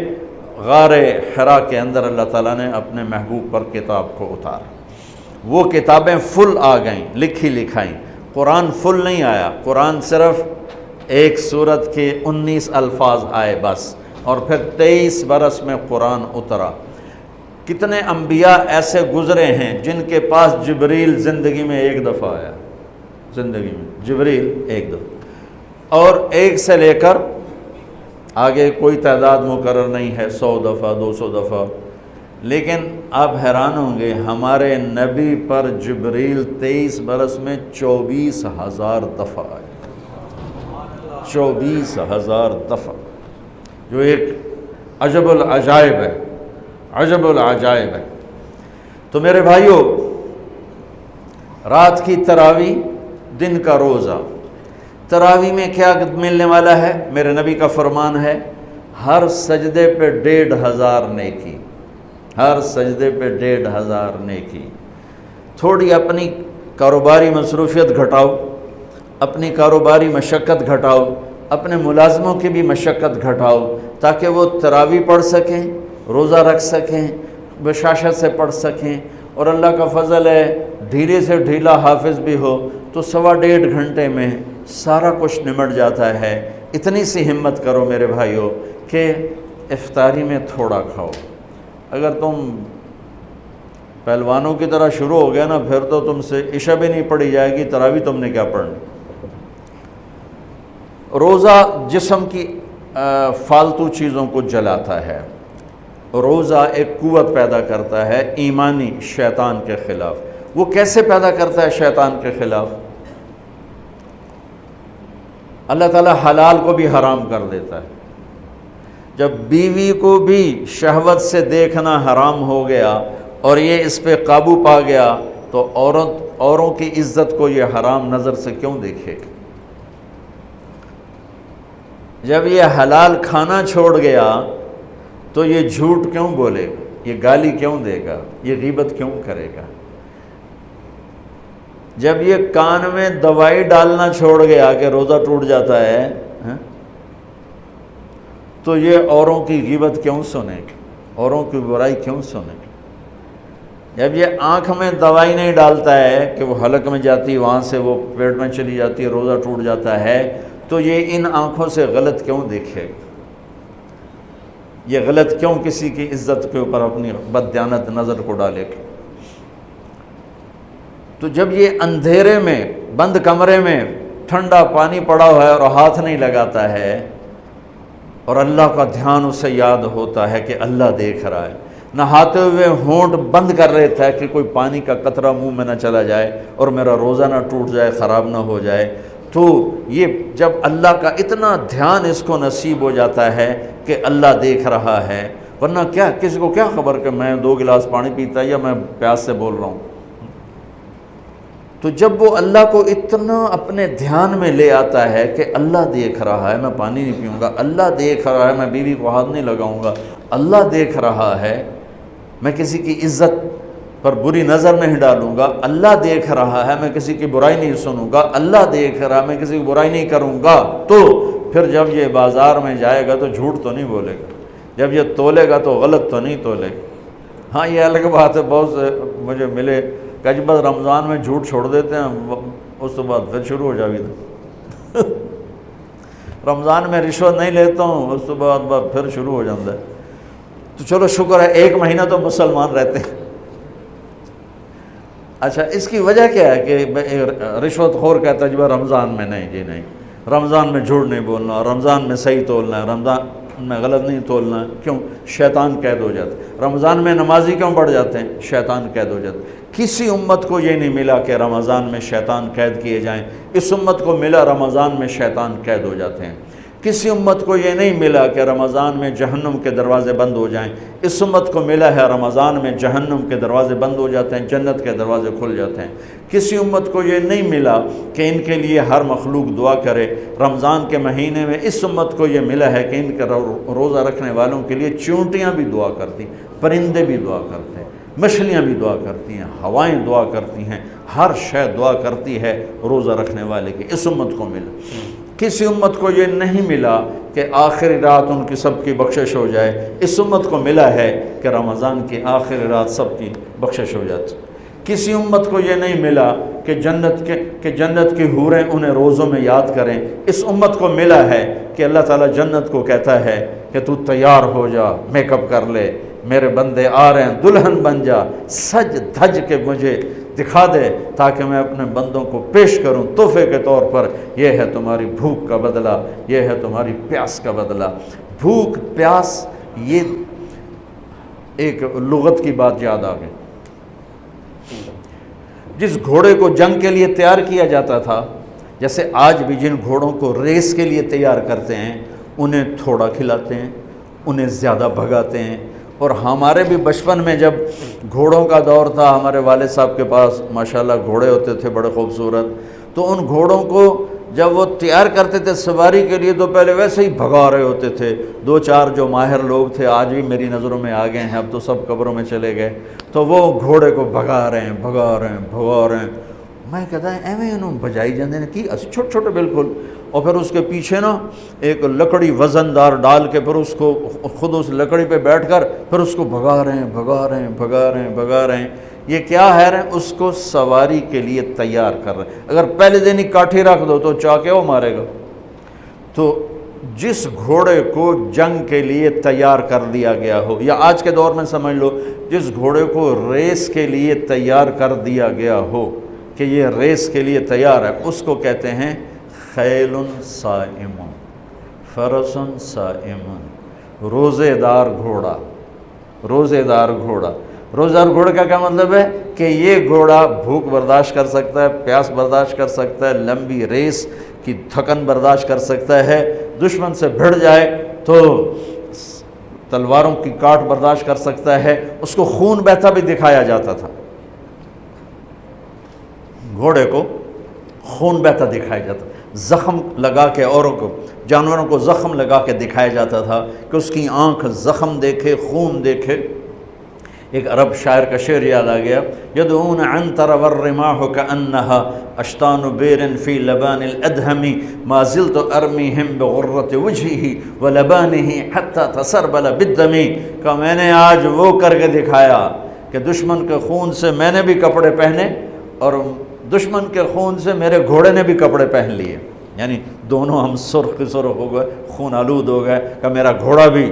غار حرا کے اندر اللہ تعالیٰ نے اپنے محبوب پر کتاب کو اتارا۔ وہ کتابیں فل آ گئیں، لکھی لکھائیں۔ قرآن فل نہیں آیا، قرآن صرف ایک سورت کے 19 الفاظ آئے بس، اور پھر 23 برس میں قرآن اترا۔ کتنے انبیاء ایسے گزرے ہیں جن کے پاس جبریل زندگی میں ایک دفعہ آیا، زندگی میں جبریل ایک دفعہ، اور ایک سے لے کر آگے کوئی تعداد مقرر نہیں ہے، 100 دفعہ 200 دفعہ، لیکن آپ حیران ہوں گے ہمارے نبی پر جبریل 23 برس میں 24,000 دفعہ آئے، 24,000 دفعہ، جو ایک عجب العجائب ہے، عجب العجائب ہے۔ تو میرے بھائیوں، رات کی تراویح، دن کا روزہ، تراویح میں کیا ملنے والا ہے؟ میرے نبی کا فرمان ہے ہر سجدے پہ 1,500 نیکی، ہر سجدے پہ 1,500 نیکی۔ تھوڑی اپنی کاروباری مصروفیت گھٹاؤ، اپنی کاروباری مشقت گھٹاؤ، اپنے ملازموں کی بھی مشقت گھٹاؤ، تاکہ وہ تراویح پڑھ سکیں، روزہ رکھ سکیں، بشاشت سے پڑھ سکیں، اور اللہ کا فضل ہے ڈھیلے سے ڈھیلا حافظ بھی ہو تو 1.5 گھنٹے میں سارا کچھ نمٹ جاتا ہے۔ اتنی سی ہمت کرو میرے بھائیوں کہ افطاری میں تھوڑا کھاؤ۔ اگر تم پہلوانوں کی طرح شروع ہو گیا نا، پھر تو تم سے عشاء بھی نہیں پڑھی جائے گی، تراویح تم نے کیا پڑھنی۔ روزہ جسم کی فالتو چیزوں کو جلاتا ہے، روزہ ایک قوت پیدا کرتا ہے ایمانی شیطان کے خلاف۔ وہ کیسے پیدا کرتا ہے شیطان کے خلاف؟ اللہ تعالیٰ حلال کو بھی حرام کر دیتا ہے۔ جب بیوی کو بھی شہوت سے دیکھنا حرام ہو گیا اور یہ اس پہ قابو پا گیا تو اوروں کی عزت کو یہ حرام نظر سے کیوں دیکھے گا؟ جب یہ حلال کھانا چھوڑ گیا تو یہ جھوٹ کیوں بولے گا، یہ گالی کیوں دے گا، یہ غیبت کیوں کرے گا؟ جب یہ کان میں دوائی ڈالنا چھوڑ گیا کہ روزہ ٹوٹ جاتا ہے، تو یہ اوروں کی غیبت کیوں سنے گا، اوروں کی برائی کیوں سنے گا؟ جب یہ آنکھ میں دوائی نہیں ڈالتا ہے کہ وہ حلق میں جاتی، وہاں سے وہ پیٹ میں چلی جاتی ہے، روزہ ٹوٹ جاتا ہے، تو یہ ان آنکھوں سے غلط کیوں دیکھے گا؟ یہ غلط کیوں کسی کی عزت کے اوپر اپنی بددیانت نظر کو ڈالے گا؟ تو جب یہ اندھیرے میں بند کمرے میں ٹھنڈا پانی پڑا ہوا ہے اور ہاتھ نہیں لگاتا ہے اور اللہ کا دھیان اسے یاد ہوتا ہے کہ اللہ دیکھ رہا ہے، نہاتے ہوئے ہونٹ بند کر لیتا ہے کہ کوئی پانی کا قطرہ منہ میں نہ چلا جائے اور میرا روزہ نہ ٹوٹ جائے، خراب نہ ہو جائے، تو یہ جب اللہ کا اتنا دھیان اس کو نصیب ہو جاتا ہے کہ اللہ دیکھ رہا ہے، ورنہ کیا کسی کو کیا خبر کہ میں 2 گلاس پانی پیتا یا میں پیاس سے بول رہا ہوں۔ تو جب وہ اللہ کو اتنا اپنے دھیان میں لے آتا ہے کہ اللہ دیکھ رہا ہے، میں پانی نہیں پیوں گا، اللہ دیکھ رہا ہے، میں بیوی کو ہاتھ نہیں لگاؤں گا، اللہ دیکھ رہا ہے، میں کسی کی عزت پر بری نظر نہیں ڈالوں گا، اللہ دیکھ رہا ہے، میں کسی کی برائی نہیں سنوں گا، اللہ دیکھ رہا ہے، میں کسی کی برائی نہیں کروں گا، تو پھر جب یہ بازار میں جائے گا تو جھوٹ تو نہیں بولے گا، جب یہ تولے گا تو غلط تو نہیں تولے گا۔ ہاں یہ الگ بات ہے، بہت سے مجھے ملے کہ جب بس رمضان میں جھوٹ چھوڑ دیتے ہیں، اس کے بعد پھر شروع ہو جاوی تھا رمضان میں رشوت نہیں لیتا ہوں، اس کے بعد پھر شروع ہو جاتا ہے۔ تو چلو شکر ہے 1 مہینہ تو مسلمان رہتے ہیں۔ اچھا اس کی وجہ کیا ہے کہ رشوت خور کہتا ہے جی رمضان میں نہیں، جی نہیں، رمضان میں جھوٹ نہیں بولنا، رمضان میں صحیح تولنا ہے، رمضان میں غلط نہیں تولنا ہے۔ کیوں؟ شیطان قید ہو جاتا ہے۔ رمضان میں نمازی کیوں بڑھ جاتے ہیں؟ شیطان قید ہو جاتا ہے۔ کسی امت کو یہ نہیں ملا کہ رمضان میں شیطان قید کیے جائیں، اس امت کو ملا رمضان میں شیطان قید ہو جاتے ہیں۔ کسی امت کو یہ نہیں ملا کہ رمضان میں جہنم کے دروازے بند ہو جائیں، اس امت کو ملا ہے رمضان میں جہنم کے دروازے بند ہو جاتے ہیں، جنت کے دروازے کھل جاتے ہیں۔ کسی امت کو یہ نہیں ملا کہ ان کے لیے ہر مخلوق دعا کرے، رمضان کے مہینے میں اس امت کو یہ ملا ہے کہ ان کے روزہ رکھنے والوں کے لیے چونٹیاں بھی دعا کرتی، پرندے بھی دعا کرتے ہیں، مچھلیاں بھی دعا کرتی ہیں، ہوائیں دعا کرتی ہیں، ہر شے دعا کرتی ہے روزہ رکھنے والے کی۔ اس امت کو ملا۔ کسی امت کو یہ نہیں ملا کہ آخری رات ان کی سب کی بخشش ہو جائے، اس امت کو ملا ہے کہ رمضان کی آخری رات سب کی بخشش ہو جاتی۔ کسی امت کو یہ نہیں ملا کہ جنت کی حوریں انہیں روزوں میں یاد کریں. اس امت کو ملا ہے کہ اللہ تعالیٰ جنت کو کہتا ہے کہ تو تیار ہو جا، میک اپ کر لے، میرے بندے آ رہے ہیں، دلہن بن جا، سج دھج کے مجھے دکھا دے تاکہ میں اپنے بندوں کو پیش کروں تحفے کے طور پر. یہ ہے تمہاری بھوک کا بدلہ، یہ ہے تمہاری پیاس کا بدلہ. بھوک پیاس، یہ ایک لغت کی بات یاد آ گئی. جس گھوڑے کو جنگ کے لیے تیار کیا جاتا تھا، جیسے آج بھی جن گھوڑوں کو ریس کے لیے تیار کرتے ہیں، انہیں تھوڑا کھلاتے ہیں، انہیں زیادہ بھگاتے ہیں. اور ہمارے بھی بچپن میں جب گھوڑوں کا دور تھا، ہمارے والد صاحب کے پاس ماشاءاللہ گھوڑے ہوتے تھے بڑے خوبصورت، تو ان گھوڑوں کو جب وہ تیار کرتے تھے سواری کے لیے تو پہلے ویسے ہی بھگا رہے ہوتے تھے. 2-4 جو ماہر لوگ تھے آج بھی میری نظروں میں آ گئے ہیں، اب تو سب قبروں میں چلے گئے، تو وہ گھوڑے کو بھگا رہے ہیں. میں کہتا ہے ایویں انہوں بجائی جاندے نے کی چھوٹے چھوٹے بالکل، اور پھر اس کے پیچھے نا ایک لکڑی وزن دار ڈال کے پھر اس کو خود اس لکڑی پہ بیٹھ کر پھر اس کو بھگا رہے ہیں. یہ کیا ہے رہے ہیں؟ اس کو سواری کے لیے تیار کر رہے ہیں. اگر پہلے دن ہی کاٹھی رکھ دو تو چاکے وہ مارے گا. تو جس گھوڑے کو جنگ کے لیے تیار کر دیا گیا ہو، یا آج کے دور میں سمجھ لو جس گھوڑے کو ریس کے لیے تیار کر دیا گیا ہو کہ یہ ریس کے لیے تیار ہے، اس کو کہتے ہیں خیل صائم، فرس صائم، روزے دار گھوڑا. روزے دار گھوڑے کا کیا مطلب ہے کہ یہ گھوڑا بھوک برداشت کر سکتا ہے، پیاس برداشت کر سکتا ہے، لمبی ریس کی تھکن برداشت کر سکتا ہے، دشمن سے بھڑ جائے تو تلواروں کی کاٹ برداشت کر سکتا ہے. اس کو خون بہتا بھی دکھایا جاتا تھا، گھوڑے کو خون بہتا دکھایا جاتا، زخم لگا کے اوروں کو، جانوروں کو زخم لگا کے دکھایا جاتا تھا کہ اس کی آنکھ زخم دیکھے، خون دیکھے. ایک عرب شاعر کا شعر یاد آ گیا، یدعون عنتر والرماح كأنها اشتان بیر فی لبان الادهم ما زلت ارمیہم بغرۃ وجهه ولبانه حتى تسربل بالدم. کہ میں نے آج وہ کر کے دکھایا کہ دشمن کے خون سے میں نے بھی کپڑے پہنے اور دشمن کے خون سے میرے گھوڑے نے بھی کپڑے پہن لیے، یعنی دونوں ہم سرخ ہو گئے، خون آلود ہو گئے. کہ میرا گھوڑا بھی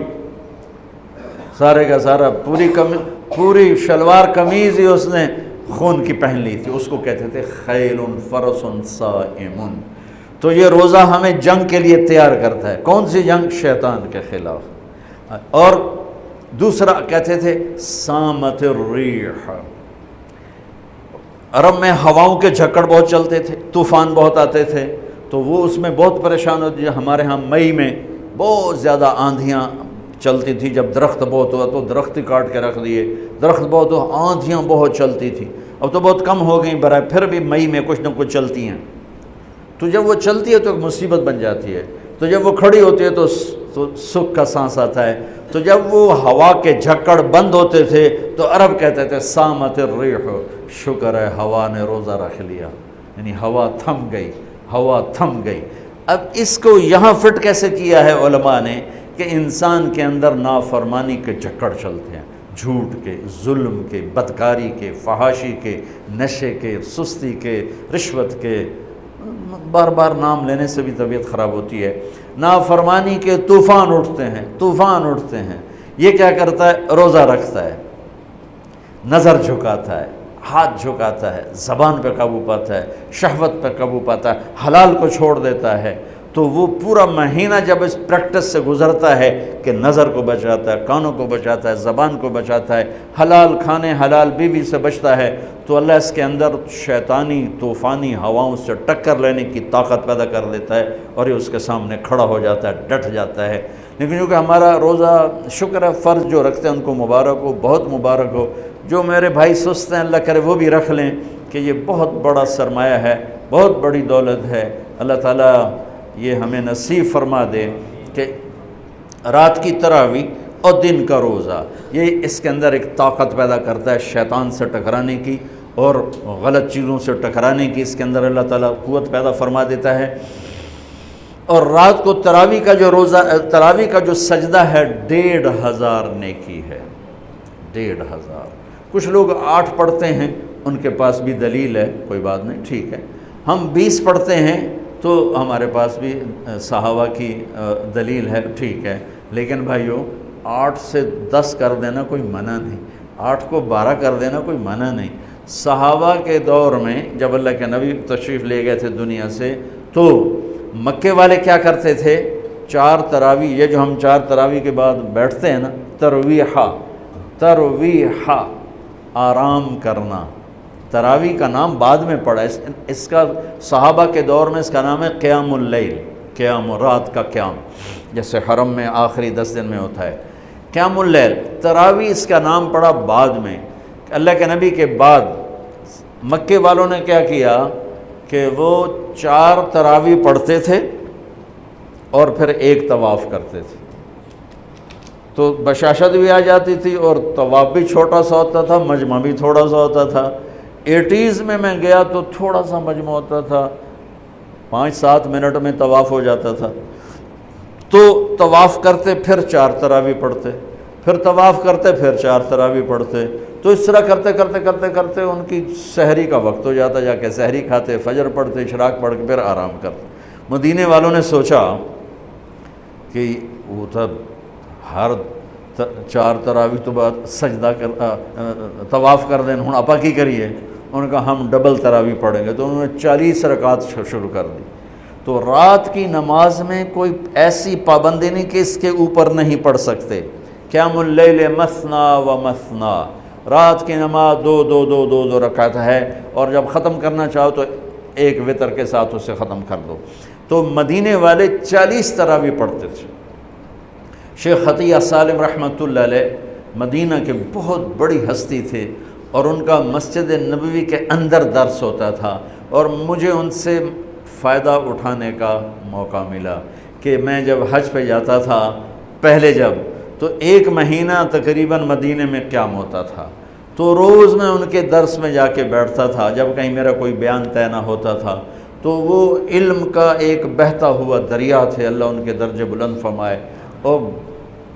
سارے کا سارا پوری شلوار قمیض ہی اس نے خون کی پہن لی تھی. اس کو کہتے تھے خیل فرس صائم. تو یہ روزہ ہمیں جنگ کے لیے تیار کرتا ہے. کون سی جنگ؟ شیطان کے خلاف. اور دوسرا کہتے تھے سامت الریح. عرب میں ہواؤں کے جھکڑ بہت چلتے تھے، طوفان بہت آتے تھے، تو وہ اس میں بہت پریشان ہوتی ہے. ہمارے ہاں مئی میں بہت زیادہ آندھیاں چلتی تھی، جب درخت بہت ہوا تو درخت ہی کاٹ کے رکھ دیے، درخت بہت ہوا، آندھیاں بہت چلتی تھی. اب تو بہت کم ہو گئیں برائے، پھر بھی مئی میں کچھ نہ کچھ چلتی ہیں. تو جب وہ چلتی ہے تو ایک مصیبت بن جاتی ہے، تو جب وہ کھڑی ہوتی ہے تو سکھ کا سانس آتا ہے. تو جب وہ ہوا کے جھکڑ بند ہوتے تھے تو عرب کہتے تھے سامت الریح، شکر ہے ہوا نے روزہ رکھ لیا، یعنی ہوا تھم گئی. اب اس کو یہاں فٹ کیسے کیا ہے علماء نے کہ انسان کے اندر نافرمانی کے جھکڑ چلتے ہیں، جھوٹ کے، ظلم کے، بدکاری کے، فحاشی کے، نشے کے، سستی کے، رشوت کے، بار بار نام لینے سے بھی طبیعت خراب ہوتی ہے. نافرمانی کے طوفان اٹھتے ہیں. یہ کیا کرتا ہے؟ روزہ رکھتا ہے، نظر جھکاتا ہے، ہاتھ جھکاتا ہے، زبان پہ قابو پاتا ہے، شہوت پہ قابو پاتا ہے، حلال کو چھوڑ دیتا ہے. تو وہ پورا مہینہ جب اس پریکٹس سے گزرتا ہے کہ نظر کو بچاتا ہے، کانوں کو بچاتا ہے، زبان کو بچاتا ہے، حلال کھانے، حلال بیوی سے بچتا ہے، تو اللہ اس کے اندر شیطانی طوفانی ہواؤں سے ٹکر لینے کی طاقت پیدا کر دیتا ہے اور یہ اس کے سامنے کھڑا ہو جاتا ہے، ڈٹ جاتا ہے. لیکن چونکہ ہمارا روزہ شکر ہے فرض جو رکھتے ہیں ان کو مبارک ہو، بہت مبارک ہو. جو میرے بھائی سست ہیں اللہ کرے وہ بھی رکھ لیں کہ یہ بہت بڑا سرمایہ ہے، بہت بڑی دولت ہے. اللہ تعالیٰ یہ ہمیں نصیب فرما دے کہ رات کی تراویح اور دن کا روزہ، یہ اس کے اندر ایک طاقت پیدا کرتا ہے شیطان سے ٹکرانے کی اور غلط چیزوں سے ٹکرانے کی. اس کے اندر اللہ تعالیٰ قوت پیدا فرما دیتا ہے. اور رات کو تراویح کا جو سجدہ ہے 1500 نیکی ہے، 1500. کچھ لوگ 8 پڑھتے ہیں ان کے پاس بھی دلیل ہے، کوئی بات نہیں، ٹھیک ہے۔ ہم 20 پڑھتے ہیں تو ہمارے پاس بھی صحابہ کی دلیل ہے، ٹھیک ہے، لیکن بھائیو 8 سے 10 کر دینا کوئی منع نہیں، 8 کو 12 کر دینا کوئی منع نہیں۔ صحابہ کے دور میں جب اللہ کے نبی تشریف لے گئے تھے دنیا سے، تو مکے والے کیا کرتے تھے؟ 4 تراویح، یہ جو ہم 4 تراویح کے بعد بیٹھتے ہیں نا، ترویحہ آرام کرنا، تراویح کا نام بعد میں پڑا، اس کا صحابہ کے دور میں اس کا نام ہے قیام اللیل، قیام رات کا قیام، جیسے حرم میں آخری 10 دن میں ہوتا ہے قیام اللیل۔ تراویح اس کا نام پڑا بعد میں، اللہ کے نبی کے بعد مکے والوں نے کیا کیا کہ وہ 4 تراویح پڑھتے تھے اور پھر ایک طواف کرتے تھے، تو بشاشت بھی آ جاتی تھی اور طواف بھی چھوٹا سا ہوتا تھا، مجمع بھی تھوڑا سا ہوتا تھا۔ 80s میں گیا تو تھوڑا سا مجمع ہوتا تھا، 5-7 منٹ میں طواف ہو جاتا تھا، تو طواف کرتے پھر 4 تراویح پڑھتے، پھر طواف کرتے پھر 4 تراویح پڑھتے، تو اس طرح کرتے کرتے کرتے کرتے ان کی سحری کا وقت ہو جاتا، جا کے سحری کھاتے، فجر پڑھتے، اشراق پڑھ کے پھر آرام کرتے۔ مدینے والوں نے سوچا کہ وہ تب ہر 4 تراویح تو بعد سجدہ طواف کر دیں، ہن آپا کی کریے؟ انہوں نے کہا ہم ڈبل تراویح پڑھیں گے، تو انہوں نے 40 رکعت شروع کر دی۔ تو رات کی نماز میں کوئی ایسی پابندی نہیں کہ اس کے اوپر نہیں پڑھ سکتے، قیام اللیل مثنا و مثنا، رات کی نماز 2 رکعت ہے، اور جب ختم کرنا چاہو تو ایک وتر کے ساتھ اسے ختم کر دو۔ تو مدینے والے 40 تراویح پڑھتے تھے۔ شیخ عطیہ سالم رحمۃ اللہ علیہ مدینہ کے بہت بڑی ہستی تھے، اور ان کا مسجد نبوی کے اندر درس ہوتا تھا، اور مجھے ان سے فائدہ اٹھانے کا موقع ملا کہ میں جب حج پہ جاتا تھا پہلے تو 1 مہینہ تقریباً مدینے میں قیام ہوتا تھا، تو روز میں ان کے درس میں جا کے بیٹھتا تھا، جب کہیں میرا کوئی بیان طے نہ ہوتا تھا، تو وہ علم کا ایک بہتا ہوا دریا تھے، اللہ ان کے درجے بلند فرمائے، اور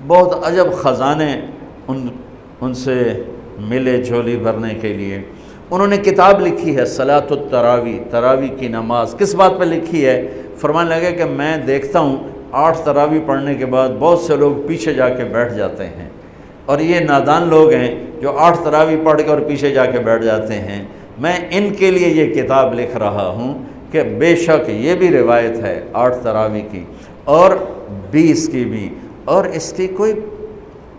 بہت عجب خزانے ان سے ملے جھولی بھرنے کے لیے۔ انہوں نے کتاب لکھی ہے صلاۃ التراویح، تراویح کی نماز۔ کس بات پہ لکھی ہے؟ فرمانے لگے کہ میں دیکھتا ہوں 8 تراویح پڑھنے کے بعد بہت سے لوگ پیچھے جا کے بیٹھ جاتے ہیں، اور یہ نادان لوگ ہیں جو 8 تراویح پڑھ کے اور پیچھے جا کے بیٹھ جاتے ہیں۔ میں ان کے لیے یہ کتاب لکھ رہا ہوں کہ بے شک یہ بھی روایت ہے 8 تراویح کی اور 20 کی بھی، اور اس کی کوئی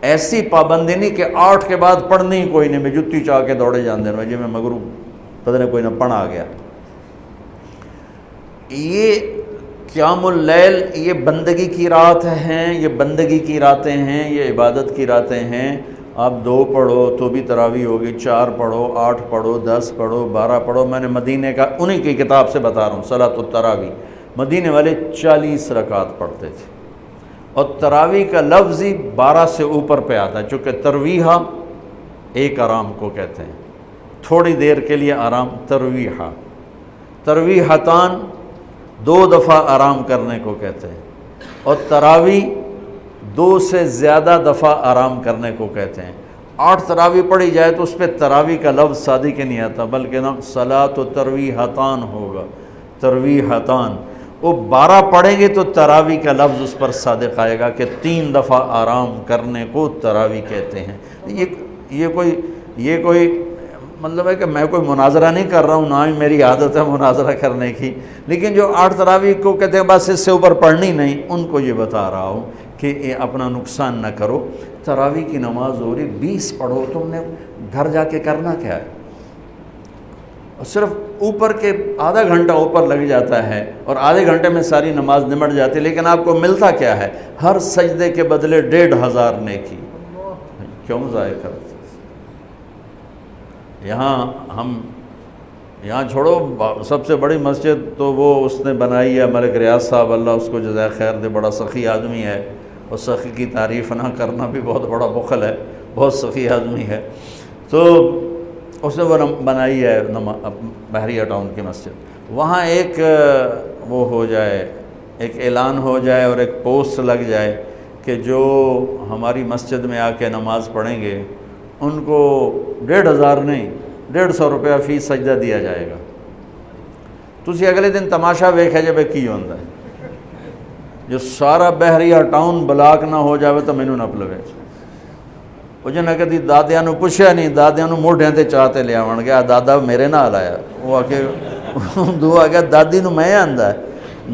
ایسی پابندی نہیں کہ 8 کے بعد پڑھنی ہی کوئی نہیں، میں جتی چاہ کے دوڑے جان دینا جی میں مگرو پتہ نہیں کوئی نہ پڑھ آ گیا۔ یہ قیام اللیل یہ بندگی کی رات ہیں، یہ بندگی کی راتیں ہیں، یہ عبادت کی راتیں ہیں۔ آپ 2 پڑھو تو بھی تراویح ہوگی، 4 پڑھو، 8 پڑھو، 10 پڑھو، 12 پڑھو۔ میں نے مدینے کا انہی کی کتاب سے بتا رہا ہوں صلاۃ التراویح، مدینے والے 40 رکعت پڑھتے تھے، اور تراویح کا لفظ ہی 12 سے اوپر پہ آتا ہے، چونکہ ترویحہ ایک آرام کو کہتے ہیں، تھوڑی دیر کے لیے آرام، ترویحہ، ترویحتان 2 دفعہ آرام کرنے کو کہتے ہیں، اور تراویح 2 سے زیادہ دفعہ آرام کرنے کو کہتے ہیں۔ 8 تراویح پڑھی جائے تو اس پہ تراویح کا لفظ صادی کے نہیں آتا، بلکہ نام صلاۃ و ترویحتان ہوگا، ترویحتان۔ وہ 12 پڑھیں گے تو تراویح کا لفظ اس پر صادق آئے گا کہ 3 دفعہ آرام کرنے کو تراویح کہتے ہیں۔ یہ کوئی مطلب ہے کہ میں کوئی مناظرہ نہیں کر رہا ہوں، نہ ہی میری عادت ہے مناظرہ کرنے کی، لیکن جو 8 تراویح کو کہتے ہیں بس اس سے اوپر پڑھنی نہیں، ان کو یہ بتا رہا ہوں کہ اپنا نقصان نہ کرو۔ تراویح کی نماز ہو رہی 20 پڑھو، تم نے گھر جا کے کرنا کیا ہے؟ صرف اوپر کے آدھا گھنٹہ اوپر لگ جاتا ہے اور آدھے گھنٹے میں ساری نماز نمٹ جاتی ہے، لیکن آپ کو ملتا کیا ہے؟ ہر سجدے کے بدلے 1500 نیکی۔ کیوں ضائع کرتے؟ یہاں چھوڑو، سب سے بڑی مسجد تو وہ اس نے بنائی ہے ملک ریاض صاحب، اللہ اس کو جزائے خیر دے، بڑا سخی آدمی ہے، اور سخی کی تعریف نہ کرنا بھی بہت بڑا بخل ہے، بہت سخی آدمی ہے۔ تو اس نے وہ بنائی ہے بحریہ ٹاؤن کی مسجد، وہاں ایک وہ ہو جائے، ایک اعلان ہو جائے اور ایک پوسٹ لگ جائے کہ جو ہماری مسجد میں آ کے نماز پڑھیں گے ان کو 1500 نہیں 150 روپیہ فی سجدہ دیا جائے گا. تسی اگلے دن تماشا ویکھے جے بے کی ہوندا ہے. جو سارا بحریہ ٹاؤن بلاک نہ ہو جاوے تو مینوں نہ پلوے. وہ جنہیں کدی دادیاں نو پوچھیا نہیں، دادیاں نو موڈیاں تے چاہتے لے آون گیا دادا میرے نال آیا. وہ آ کے دو آ گیا دادی نو میں آندا ہے،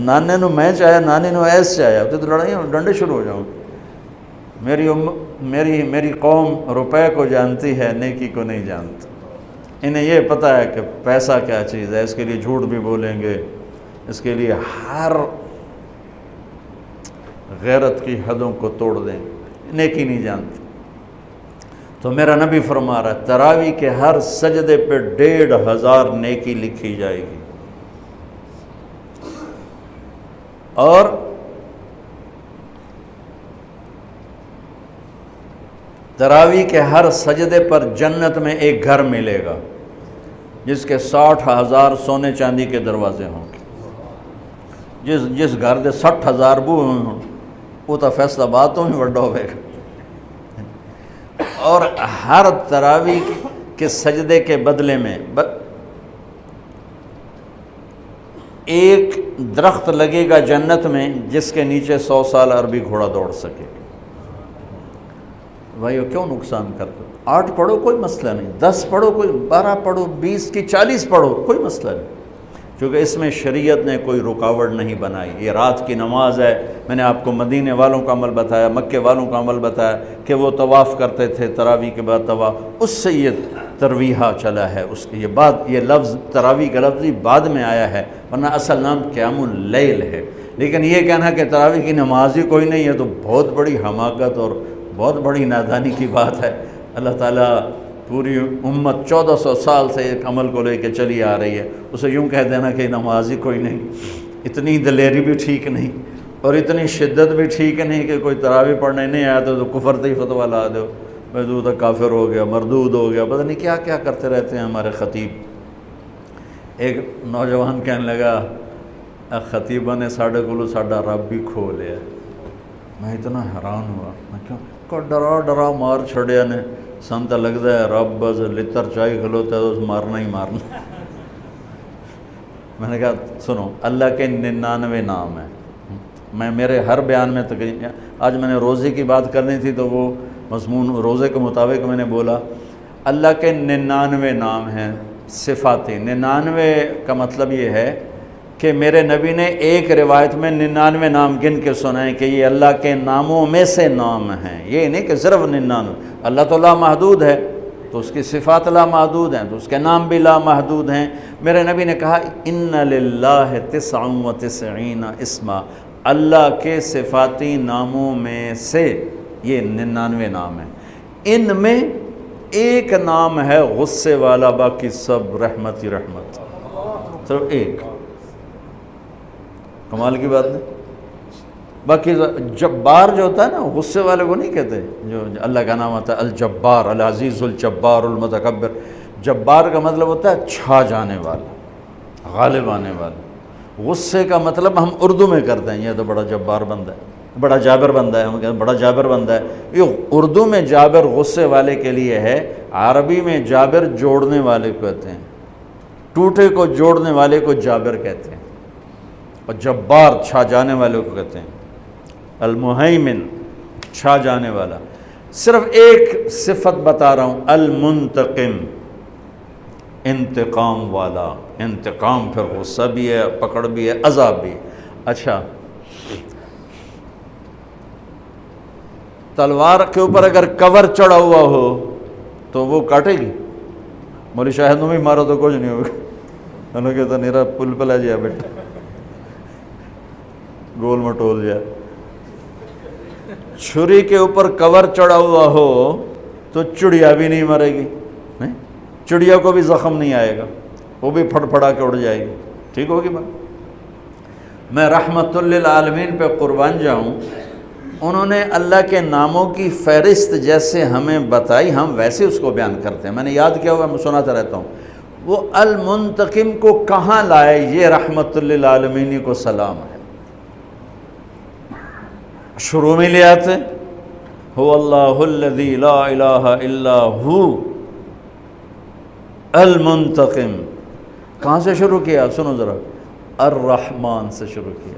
نانے نو میں چاہیا، نانی نو ایس چاہیا. تو لڑائیاں ڈنڈے شروع ہو جاؤں. میری قوم روپے کو جانتی ہے، نیکی کو نہیں جانتی. انہیں یہ پتہ ہے کہ پیسہ کیا چیز ہے، اس کے لیے جھوٹ بھی بولیں گے، اس کے لیے ہر غیرت کی حدوں کو توڑ دیں گے. نیکی نہیں جانتی. تو میرا نبی فرما رہا ہے تراویح کے ہر سجدے پہ 1500 نیکی لکھی جائے گی. اور تراویح کے ہر سجدے پر جنت میں ایک گھر ملے گا جس کے 60,000 سونے چاندی کے دروازے ہوں گے. جس گھر دے 60,000 بو ہوں وہ تو فیصلہ آباد تو ہی وڈا ہوئے گا. اور ہر تراویح کے سجدے کے بدلے میں ایک درخت لگے گا جنت میں جس کے نیچے 100 سال عربی گھوڑا دوڑ سکے. بھائیو کیوں نقصان کرتے؟ 8 پڑھو کوئی مسئلہ نہیں، 10 پڑھو کوئی، 12 پڑھو، 20 کی 40 پڑھو کوئی مسئلہ نہیں، کیونکہ اس میں شریعت نے کوئی رکاوٹ نہیں بنائی. یہ رات کی نماز ہے. میں نے آپ کو مدینے والوں کا عمل بتایا، مکے والوں کا عمل بتایا کہ وہ طواف کرتے تھے تراویح کے بعد طواف. اس سے یہ ترویحہ چلا ہے. اس کی یہ لفظ تراویح کا لفظ ہی بعد میں آیا ہے، ورنہ اصل نام قیام اللیل ہے. لیکن یہ کہنا کہ تراویح کی نماز ہی کوئی نہیں ہے تو بہت بڑی حماقت اور بہت بڑی نادانی کی بات ہے. اللہ تعالیٰ پوری امت 1400 سال سے ایک عمل کو لے کے چلی آ رہی ہے، اسے یوں کہہ دینا کہ نماز ہی کوئی نہیں. اتنی دلیری بھی ٹھیک نہیں اور اتنی شدت بھی ٹھیک نہیں کہ کوئی تراویح پڑھنے نہیں آیا تو کفر تے ہی فتویٰ لا دو، میں تو کافر ہو گیا، مردود ہو گیا، پتہ نہیں کیا کیا کرتے رہتے ہیں ہمارے خطیب. ایک نوجوان کہنے لگا خطیبہ نے ساڑھے کولو ساڑھا رب بھی کھو لیا. میں اتنا حیران ہوا. میں کیوں کو ڈرا مار چھڑیا نے سن تو لگتا ہے رب بس لتر چاہی کھلوتا ہے تو مارنا ہی مارنا. میں نے کہا سنو اللہ کے 99 نام ہیں. میں میرے ہر بیان میں تقریباً آج میں نے روزے کی بات کرنی تھی تو وہ مضمون روزے کے مطابق میں نے بولا. اللہ کے 99 نام ہیں صفاتی. 99 کا مطلب یہ ہے کہ میرے نبی نے ایک روایت میں 99 نام گن کے سنائے کہ یہ اللہ کے ناموں میں سے نام ہیں. یہ نہیں کہ صرف 99. اللہ تو لامحدود ہے تو اس کی صفات لامحدود ہیں تو اس کے نام بھی لامحدود ہیں. میرے نبی نے کہا ان للہ 99 اسما. اللہ کے صفاتی ناموں میں سے یہ 99 نام ہیں. ان میں ایک نام ہے غصے والا، باقی سب رحمت ہی رحمت. صرف ایک. کمال کی بات نہیں. باقی جبار جو ہوتا ہے نا غصے والے کو نہیں کہتے. جو اللہ کا نام ہوتا ہے الجبار، العزیز الجبار المتکبر. جبار کا مطلب ہوتا ہے چھا جانے والا، غالب آنے والا. غصے کا مطلب ہم اردو میں کرتے ہیں یہ تو بڑا جبار بندہ ہے، بڑا جابر بندہ ہے. ہم کہتے ہیں بڑا جابر بندہ ہے. یہ اردو میں جابر غصے والے کے لیے ہے، عربی میں جابر جوڑنے والے کو کہتے ہیں. ٹوٹے کو جوڑنے والے کو جابر کہتے ہیں اور جبار چھا جانے والے کو کہتے ہیں. المہیمن چھا جانے والا. صرف ایک صفت بتا رہا ہوں، المنتقم انتقام والا. انتقام پھر غصہ بھی ہے، پکڑ بھی ہے، عذاب بھی ہے. اچھا تلوار کے اوپر اگر کور چڑھا ہوا ہو تو وہ کاٹے گی؟ مولی شاہد میں مارو تو کچھ نہیں ہوگا. انہوں نے کہتا نیرا پل پلا جائے بیٹا گول مٹول جائے. چھری کے اوپر کور چڑھا ہوا ہو تو چڑیا بھی نہیں مرے گی. نہیں، چڑیا کو بھی زخم نہیں آئے گا، وہ بھی پھڑ پھڑا کے اڑ جائے گی. ٹھیک ہوگی بات. میں رحمت للعالمین پہ قربان جاؤں، انہوں نے اللہ کے ناموں کی فہرست جیسے ہمیں بتائی ہم ویسے اس کو بیان کرتے ہیں. میں نے یاد کیا ہوا، میں سناتا رہتا ہوں. وہ المنتقم کو کہاں لائے؟ یہ رحمت للعالمین کو سلام ہے. شروع میں لے آتے هو اللہ الذی لا الہ الا ہو المنتقم کہاں سے شروع کیا؟ سنو ذرا، الرحمن سے شروع کیا.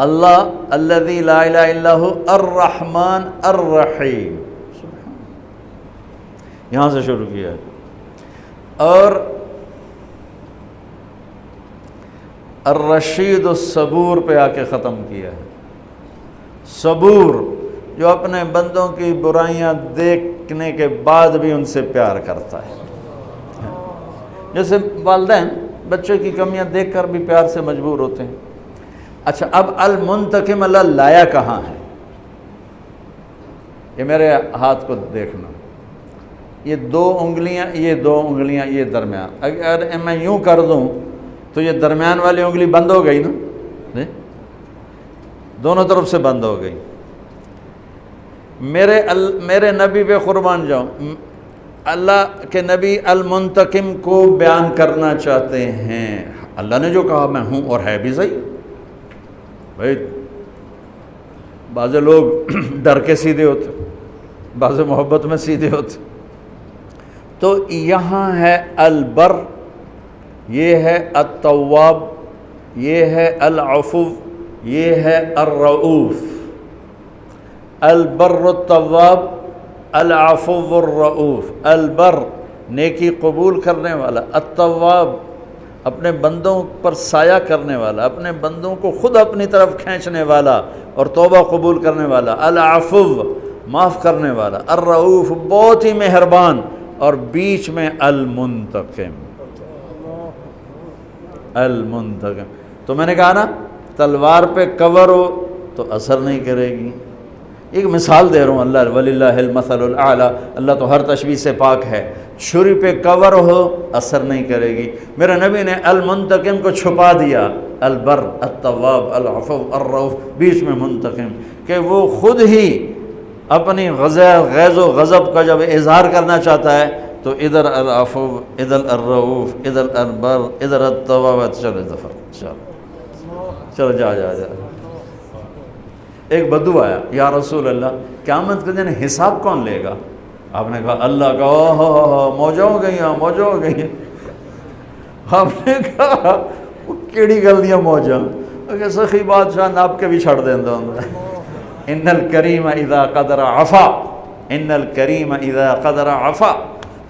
اللہ الذی لا الہ الا ہو الرحمن الرحیم، یہاں سے شروع کیا ہے. اور الرشید الصبور پہ آ کے ختم کیا ہے. صبور جو اپنے بندوں کی برائیاں دیکھنے کے بعد بھی ان سے پیار کرتا ہے. جیسے والدین بچے کی کمیاں دیکھ کر بھی پیار سے مجبور ہوتے ہیں. اچھا اب المنتقم اللہ لایا کہاں ہے؟ یہ میرے ہاتھ کو دیکھنا، یہ دو انگلیاں یہ درمیان، اگر میں یوں کر دوں تو یہ درمیان والی انگلی بند ہو گئی نا، دونوں طرف سے بند ہو گئی. میرے نبی پہ قربان جاؤں، اللہ کے نبی المنتقم کو بیان کرنا چاہتے ہیں. اللہ نے جو کہا میں ہوں، اور ہے بھی صحیح. بھائی بعض لوگ ڈر کے سیدھے ہوتے، بعض محبت میں سیدھے ہوتے. تو یہاں ہے البر، یہ ہے التواب، یہ ہے العفو، یہ ہے الرؤوف. البر التواب، العفو الرؤوف. البر نیکی قبول کرنے والا، التواب اپنے بندوں پر سایہ کرنے والا، اپنے بندوں کو خود اپنی طرف کھینچنے والا اور توبہ قبول کرنے والا. العفو معاف کرنے والا. الرؤوف بہت ہی مہربان. اور بیچ میں المنتقم. المنتقم تو میں نے کہا نا تلوار پہ کور ہو تو اثر نہیں کرے گی. ایک مثال دے رہا ہوں، اللہ وللہ المثل الاعلیٰ، اللہ تو ہر تشبیہ سے پاک ہے. چھری پہ کور ہو اثر نہیں کرے گی. میرے نبی نے المنتقم کو چھپا دیا، البر التواب العفو الرؤوف، بیچ میں منتقم، کہ وہ خود ہی اپنی غیظ و غضب کا جب اظہار کرنا چاہتا ہے تو ادھر العفو، ادھر الرؤوف، ادھر البر، ادھر التواب. چلو جا. ایک بدو آیا، یا رسول اللہ قیامت کے دن حساب کون لے گا؟ آپ نے کہا اللہ کا. موجہ ہو گئی ہیں. آپ نے کہا کیڑی گل دیا موجہ؟ کہ سخی بادشاہ ناپ کے بھی چھڑ دیندہ ہوں. ان الکریم اذا قدر عفا، ان الکریم اذا قدر عفا.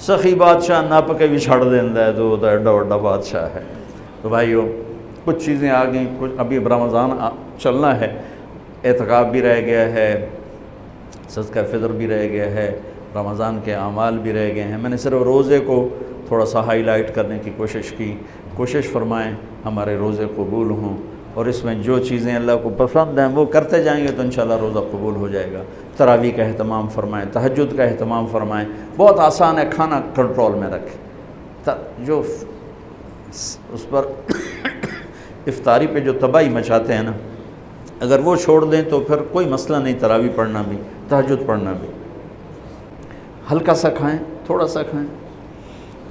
سخی بادشاہ ناپ کے بھی چھڑ دیندہ ہے، تو ایڈا وڈا بادشاہ ہے. تو بھائیو کچھ چیزیں آ گئیں، کچھ ابھی رمضان چلنا ہے، اعتکاف بھی رہ گیا ہے، صدقہ فطر بھی رہ گیا ہے، رمضان کے اعمال بھی رہ گئے ہیں. میں نے صرف روزے کو تھوڑا سا ہائی لائٹ کرنے کی کوشش کی. کوشش فرمائیں ہمارے روزے قبول ہوں، اور اس میں جو چیزیں اللہ کو پسند ہیں وہ کرتے جائیں گے تو انشاءاللہ روزہ قبول ہو جائے گا. تراویح کا اہتمام فرمائیں، تہجد کا اہتمام فرمائیں. بہت آسان ہے، کھانا کنٹرول میں رکھیں. جو اس پر افطاری پہ جو تباہی مچاتے ہیں نا، اگر وہ چھوڑ دیں تو پھر کوئی مسئلہ نہیں. تراویح پڑھنا بھی، تہجد پڑھنا بھی. ہلکا سا کھائیں، تھوڑا سا کھائیں.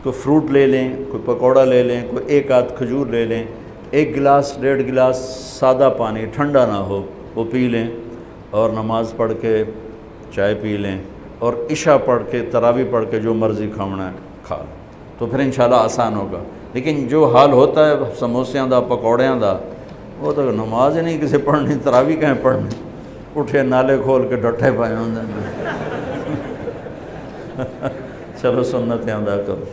کوئی فروٹ لے لیں، کوئی پکوڑا لے لیں، کوئی ایک آدھ کھجور لے لیں. 1 گلاس 1.5 گلاس سادہ پانی، ٹھنڈا نہ ہو، وہ پی لیں. اور نماز پڑھ کے چائے پی لیں، اور عشاء پڑھ کے تراویح پڑھ کے جو مرضی کھانا ہے کھا لیں. تو پھر انشاءاللہ آسان ہوگا. لیکن جو حال ہوتا ہے سموسیاں دا، پکوڑیاں دا، وہ تو نماز ہی نہیں کسی پڑھنی، تراویح کہیں پڑھنی. اٹھے نالے کھول کے ڈٹھے پائے ہوں. چلو سنتیں ادا کرو.